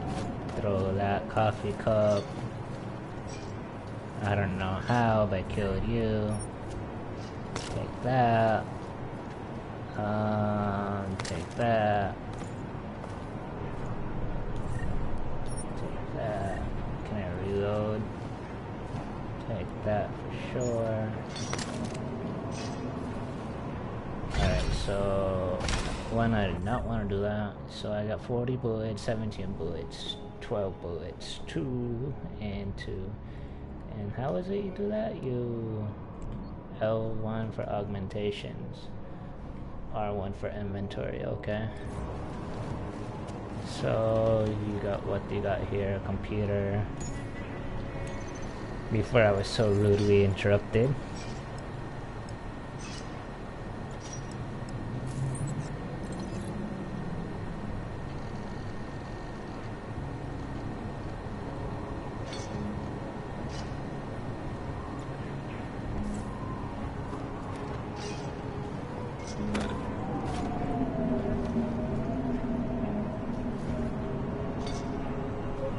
Throw that coffee cup. I don't know how, but I killed you. Take that. Take that. Take that. Can I reload? Take that for sure. Alright, so one, I did not want to do that. So I got 40 bullets, 17 bullets, 12 bullets, 2 and 2. And how is it you do that? You L1 for augmentations, R1 for inventory, okay. So you got what you got here, a computer. Before I was so rudely interrupted.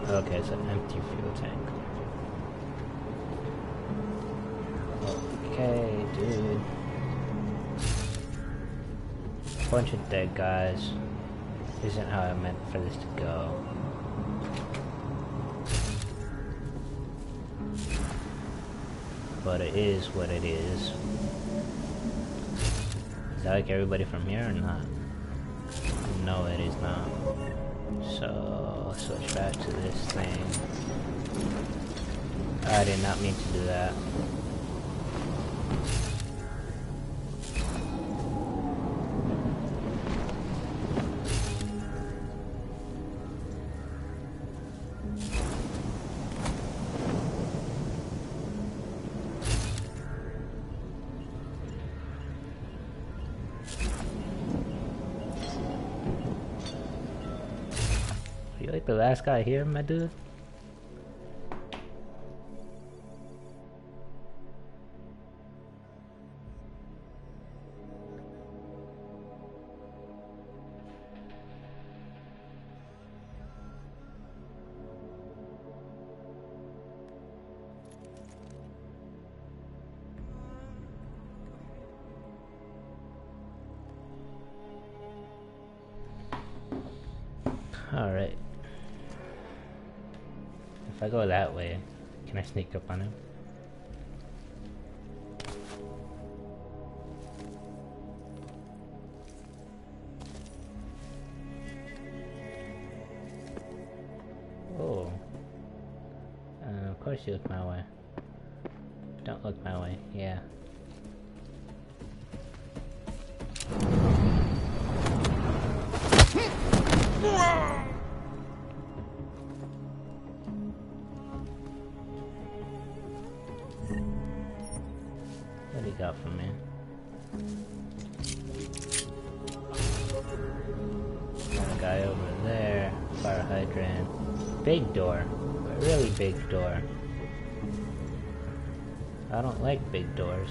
Okay, it's an empty fuel tank. Okay, dude. Bunch of dead guys. Isn't how I meant for this to go. But it is what it is. Is that like everybody from here or not? No, it is not. So, switch back to this thing. I did not mean to do that. You like the last guy here, my dude? Alright. If I go that way, can I sneak up on him? Oh. Of course you look my way. Don't look my way, yeah. What do you got for me? Got a guy over there. Fire hydrant. Big door. A really big door. I don't like big doors.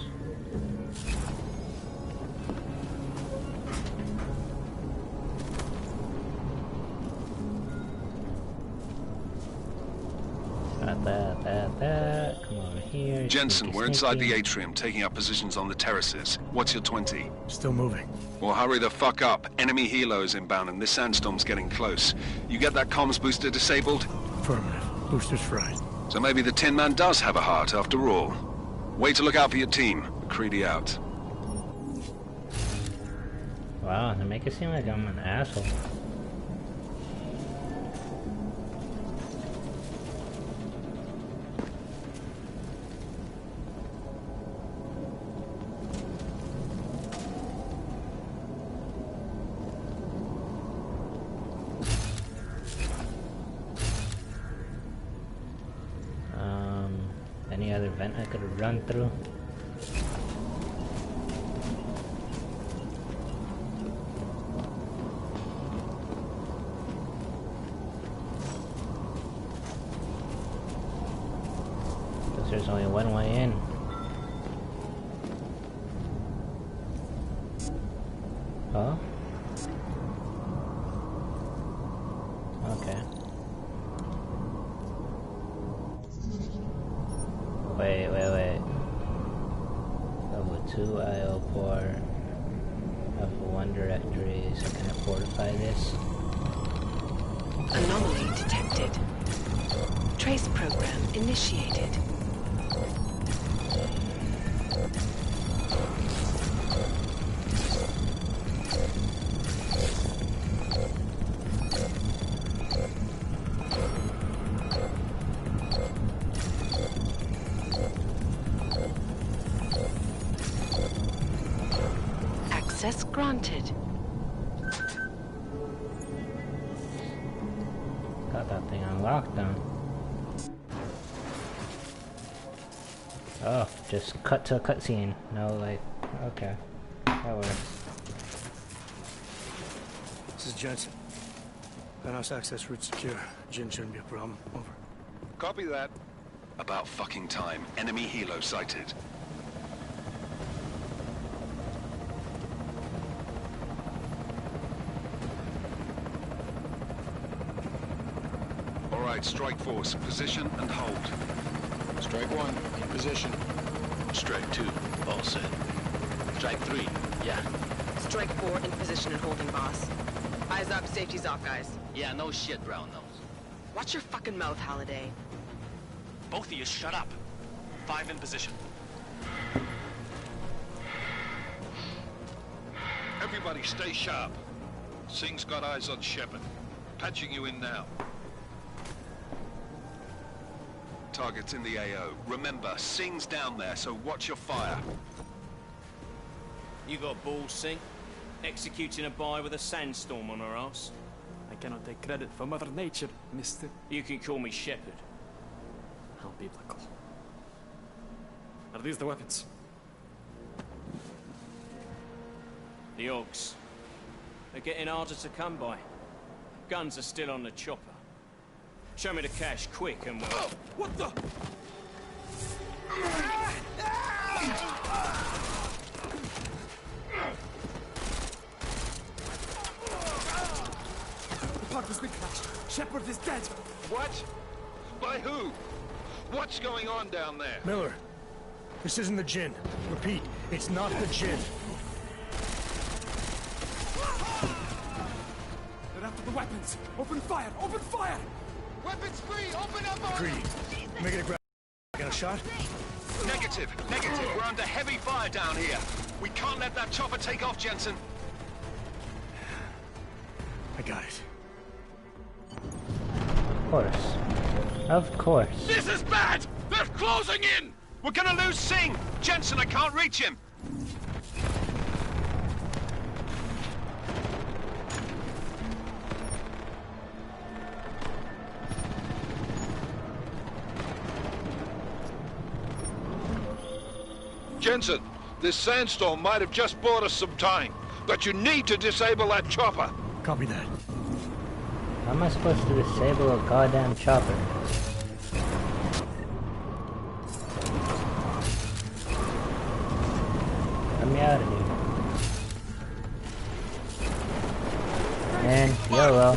That. Come over here. Jensen, Sneaky, we're inside the sneaky. atrium, taking up positions on the terraces. What's your 20? Still moving. Well, hurry the fuck up. Enemy helos inbound and this sandstorm's getting close. You get that comms booster disabled? Affirmative. Booster's fried. So maybe the Tin Man does have a heart after all. Way to look out for your team. Creedy out. Wow, they make it seem like I'm an asshole. Any other vent I could run through? Guess there's only one way in. Huh? Okay. Wait. Level 2 IO port. Level 1 directory, so can I fortify this? Anomaly detected. Trace program initiated. Access granted. Got that thing on lockdown. Oh, just cut to a cutscene. No, like, okay. That works. This is Jensen. Penthouse access route secure. Jin shouldn't be a problem. Over. Copy that. About fucking time. Enemy helo sighted. All right, strike force. Position and hold. Strike 1, in position. Strike 2, all set. Strike 3, yeah. Strike 4 in position and holding, boss. Eyes up, safety's off, guys. Yeah, no shit, brown nose. Watch your fucking mouth, Halliday. Both of you shut up. 5 in position. Everybody stay sharp. Singh's got eyes on Shepard. Patching you in now. Targets in the AO. Remember, Singh's down there, so watch your fire. You got balls, Singh? Executing a buy with a sandstorm on her ass? I cannot take credit for Mother Nature, mister. You can call me Shepard. How biblical. Are these the weapons? The Augs. They're getting harder to come by. Guns are still on the chopper. Show me the cash, quick, and we'll... Oh, what the? The park has been crashed. Shepard is dead. What? By who? What's going on down there? Miller, this isn't the Jinn. Repeat, it's not the Jinn. They're after the weapons. Open fire! Open fire! Weapons free! Open up! Creedy, make it a grab. Got a shot? Negative. We're under heavy fire down here. We can't let that chopper take off, Jensen. I got it. Of course. Of course. This is bad! They're closing in! We're gonna lose Singh! Jensen, I can't reach him! Jensen, this sandstorm might have just bought us some time, but you need to disable that chopper. Copy that. How am I supposed to disable a goddamn chopper? Let me out of here. And YOLO.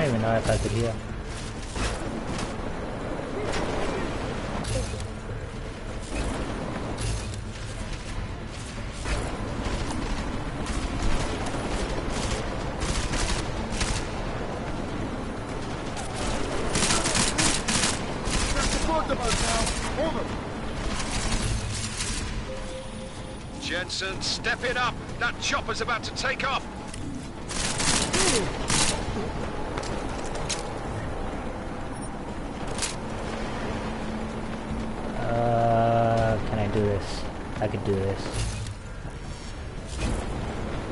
don't even know if I could heal. Jensen, step it up! That chopper's about to take off! Can I do this? I could do this.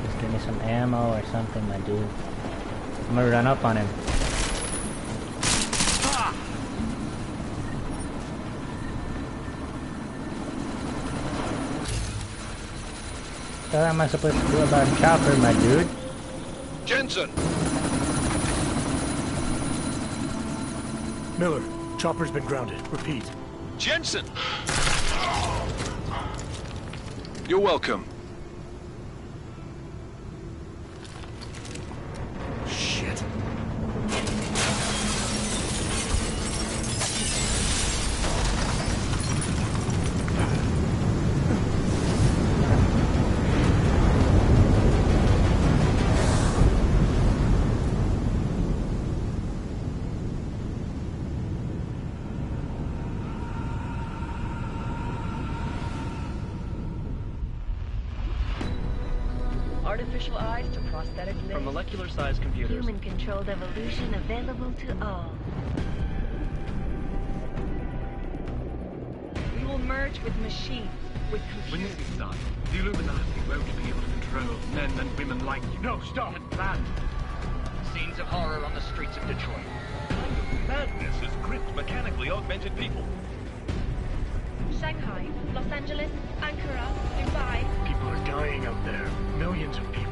Just give me some ammo or something, my dude. I'm gonna run up on him. What am I supposed to do about Chopper, my dude? Jensen! Miller, Chopper's been grounded. Repeat. Jensen! You're welcome. Shit. Artificial eyes to prosthetic limbs. From molecular-sized computers. Human-controlled evolution available to all. We will merge with machines, with When computers. this is done, the Illuminati won't be able to control men and women like you. No, stop! Get planned. Scenes of horror on the streets of Detroit. Madness has gripped mechanically augmented people. Shanghai, Los Angeles, Ankara, Dubai. People are dying out there. Millions of people.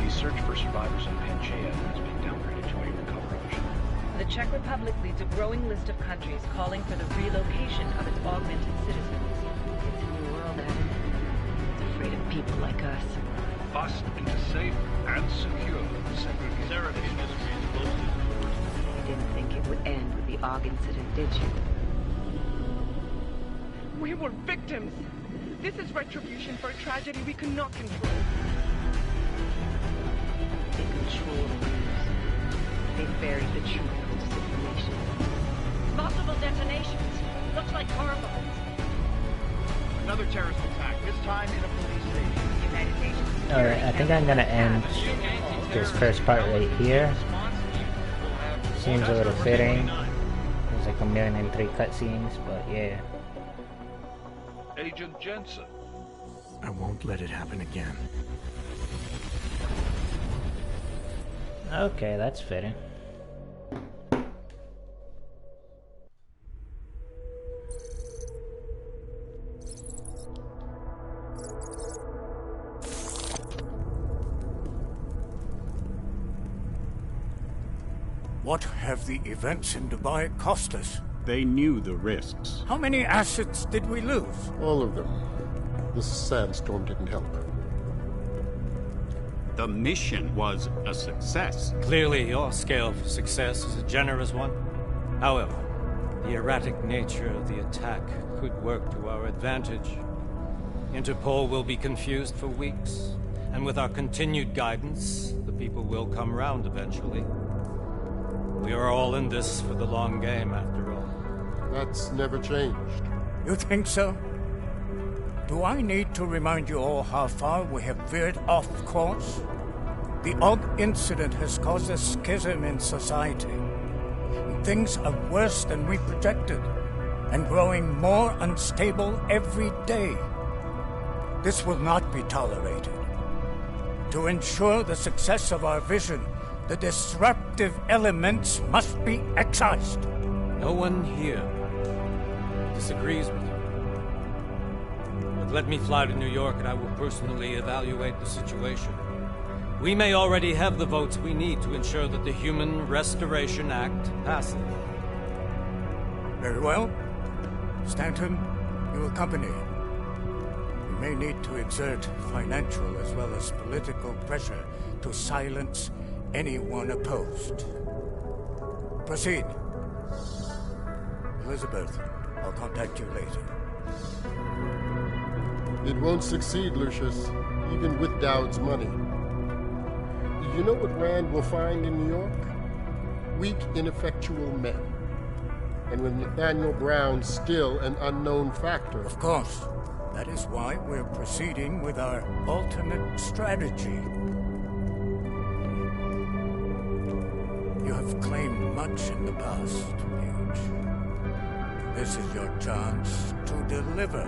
The search for survivors in Panchaea has been downgraded to a recovery mission. The Czech Republic leads a growing list of countries calling for the relocation of its augmented citizens. It's a new world, Adam. It's afraid of people like us. Bust into safe and secure segregation. You didn't think it would end with the AUG incident, did you? We were victims. This is retribution for a tragedy we could not control. They control the news. They buried the truth with disinformation. Multiple detonations. Looks like horrible. Another terrorist attack, this time in a police station. United Nations. Alright, I think I'm gonna end this first part right here. Seems a little fitting. There's like 1,000,003 cutscenes, but yeah. Agent Jensen. I won't let it happen again. Okay, that's fitting. What have the events in Dubai cost us? They knew the risks. How many assets did we lose? All of them. The sandstorm didn't help. The mission was a success. Clearly, your scale for success is a generous one. However, the erratic nature of the attack could work to our advantage. Interpol will be confused for weeks, and with our continued guidance, the people will come round eventually. We are all in this for the long game, after all. That's never changed. You think so? Do I need to remind you all how far we have veered off course? The AUG incident has caused a schism in society. Things are worse than we projected, and growing more unstable every day. This will not be tolerated. To ensure the success of our vision, the disruptive elements must be excised. No one here disagrees with you. But let me fly to New York and I will personally evaluate the situation. We may already have the votes we need to ensure that the Human Restoration Act passes. Very well. Stanton, you accompany. may need to exert financial as well as political pressure to silence anyone opposed. Proceed. Elizabeth, I'll contact you later. It won't succeed, Lucius, even with Dowd's money. You know what Rand will find in New York? Weak, ineffectual men. And with Nathaniel Brown still an unknown factor. Of course. That is why we're proceeding with our alternate strategy. You have claimed much in the past, Paige. This is your chance to deliver.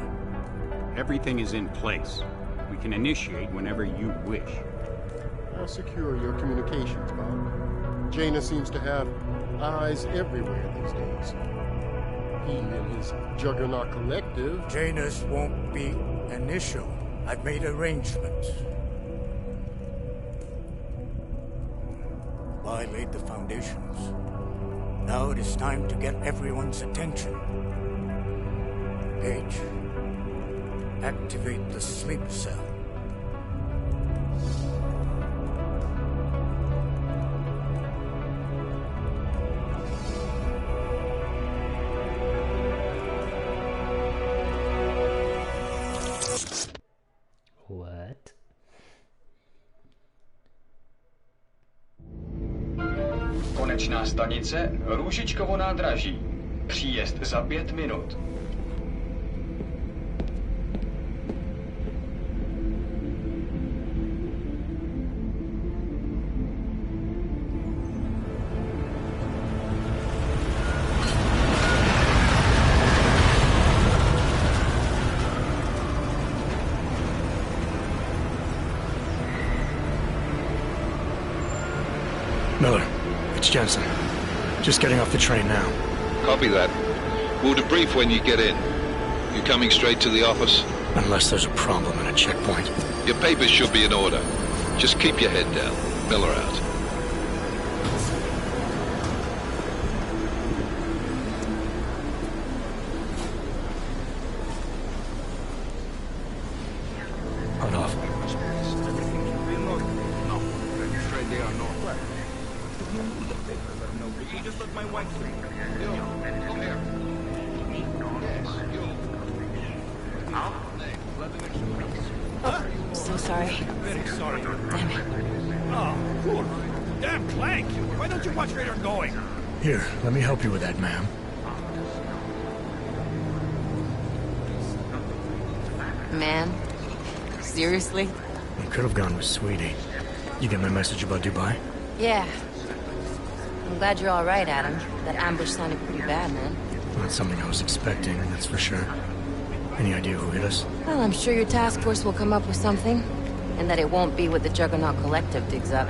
Everything is in place. We can initiate whenever you wish. How secure are your communications, Bob? Jaina seems to have eyes everywhere these days. He and his Juggernaut Collective... Jaina's won't be an issue. I've made arrangements. I laid the foundations. Now it is time to get everyone's attention. Paige, activate the sleep cell. What? Konečná stanice Růžičkovo nádraží. Příjezd za 5 minut. Miller, it's Jensen. Just getting off the train now. Copy that. We'll debrief when you get in. You coming straight to the office? Unless there's a problem at a checkpoint. Your papers should be in order. Just keep your head down. Miller out. Hold off. You just let my wife sleep. Come here. So sorry. Very sorry. Damn it. Oh, cool. Damn Clank! Why don't you watch where you're going? Here, let me help you with that, ma'am. Man? Seriously? I could have gone with Sweetie. You get my message about Dubai? Yeah. I'm glad you're all right, Adam. That ambush sounded pretty bad, man. Not something I was expecting, that's for sure. Any idea who hit us? Well, I'm sure your task force will come up with something. And that it won't be what the Juggernaut Collective digs up.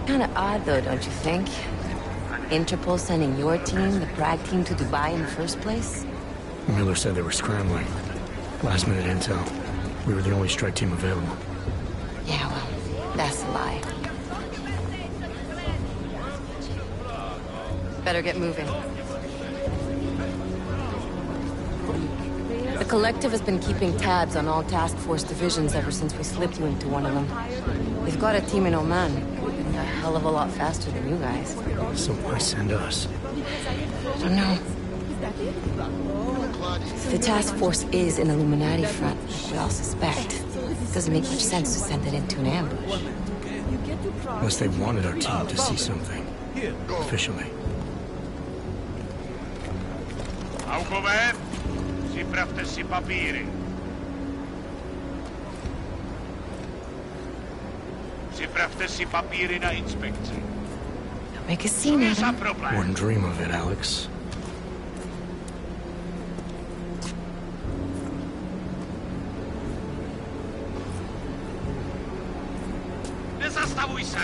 Kinda odd, though, don't you think? Interpol sending your team, the Prague team, to Dubai in the first place? Miller said they were scrambling. Last-minute intel. We were the only strike team available. Yeah, well, that's a lie. Better get moving. The Collective has been keeping tabs on all task force divisions ever since we slipped you into one of them. They've got a team in Oman. A hell of a lot faster than you guys. So why send us? I don't know. If the task force is an Illuminati front, like we all suspect, it doesn't make much sense to send it into an ambush. Unless they wanted our team to see something. Officially. Augové, připravte si papíry. Připravte si papíry na inspekci. Don't make a scene, Adam. Wouldn't dream of it, Alex. Nezastavuj se!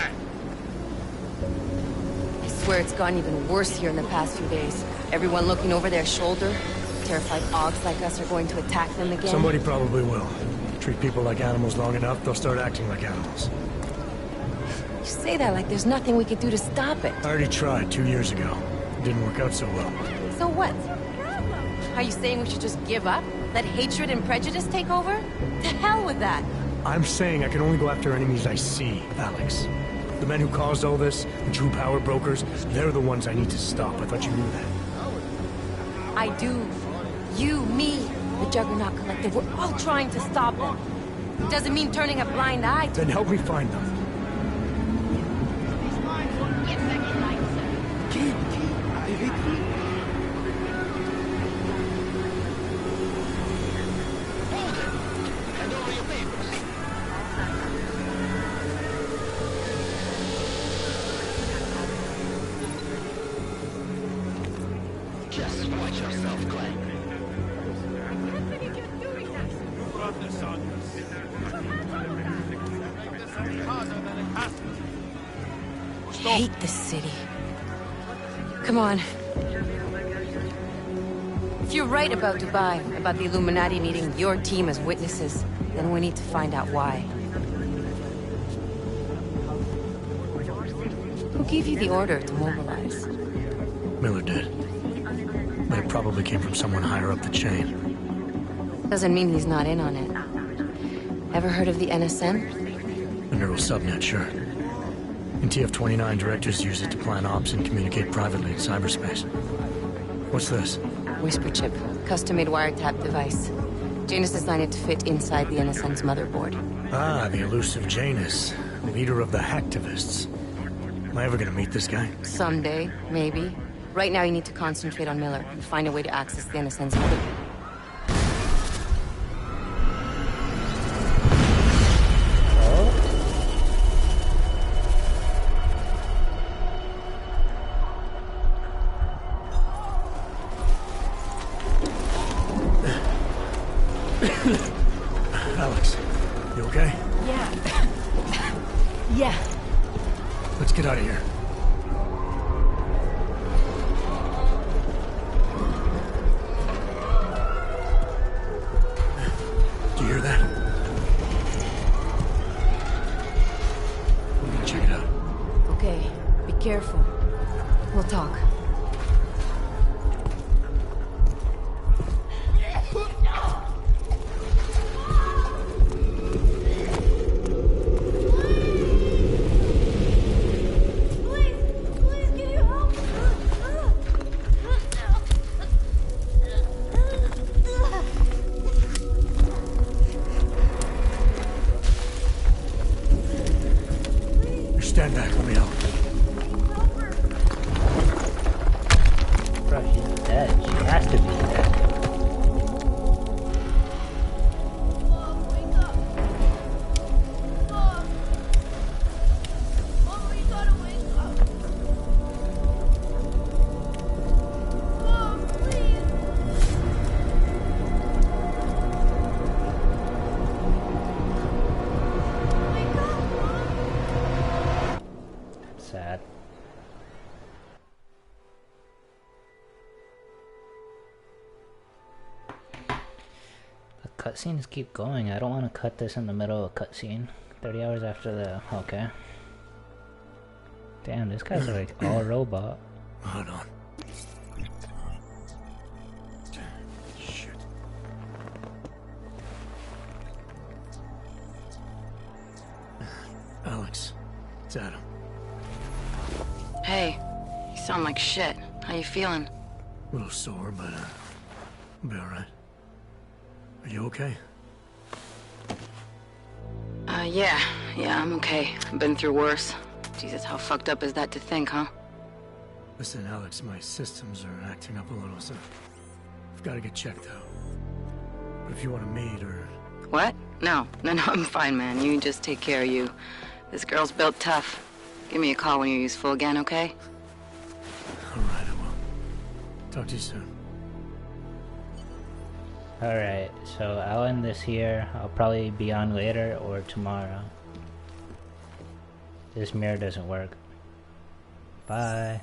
I swear it's gotten even worse here in the past few days. Everyone looking over their shoulder. Terrified Augs like us are going to attack them again. Somebody probably will. Treat people like animals long enough, they'll start acting like animals. You say that like there's nothing we could do to stop it. I already tried 2 years ago. It didn't work out so well. So what? Are you saying we should just give up? Let hatred and prejudice take over? To hell with that! I'm saying I can only go after enemies I see, Alex. The men who caused all this, the true power brokers, they're the ones I need to stop. I thought you knew that. I do. You, me, the Juggernaut Collective, we're all trying to stop them. It doesn't mean turning a blind eye to... Then help me find them. Just watch yourself, Glenn. I hate this city. Come on. If you're right about Dubai, about the Illuminati needing your team as witnesses, then we need to find out why. Who gave you the order to mobilize? Miller did. But it probably came from someone higher up the chain. Doesn't mean he's not in on it. Ever heard of the NSM? The neural subnet, sure. In TF-29, directors use it to plan ops and communicate privately in cyberspace. What's this? Whisper chip. Custom-made wiretap device. Janus designed it to fit inside the NSM's motherboard. Ah, the elusive Janus. Leader of the hacktivists. Am I ever gonna meet this guy? Someday, maybe. Right now you need to concentrate on Miller and find a way to access the NSM's motherboard. Alex, you okay? Yeah. Yeah. Let's get out of here. Do you hear that? We're gonna check it out. Okay, be careful. We'll talk. Stand back, let me help. Bro, she's dead. She has to be dead. Sad. The cutscenes keep going. I don't want to cut this in the middle of a cutscene. 30 hours after the... Okay. Damn, this guy's like all robot. Hold on. Shit. Alex, it's Adam. Hey, you sound like shit. How you feeling? A little sore, but I'll be alright. Are you okay? Yeah, I'm okay. I've been through worse. Jesus, how fucked up is that to think, huh? Listen, Alex, my systems are acting up a little, so I've got to get checked out. But if you want to meet or... What? No, I'm fine, man. You just take care of you. This girl's built tough. Give me a call when you're useful again, okay? Alright, I will. Talk to you soon. Alright, so I'll end this here. I'll probably be on later or tomorrow. This mirror doesn't work. Bye.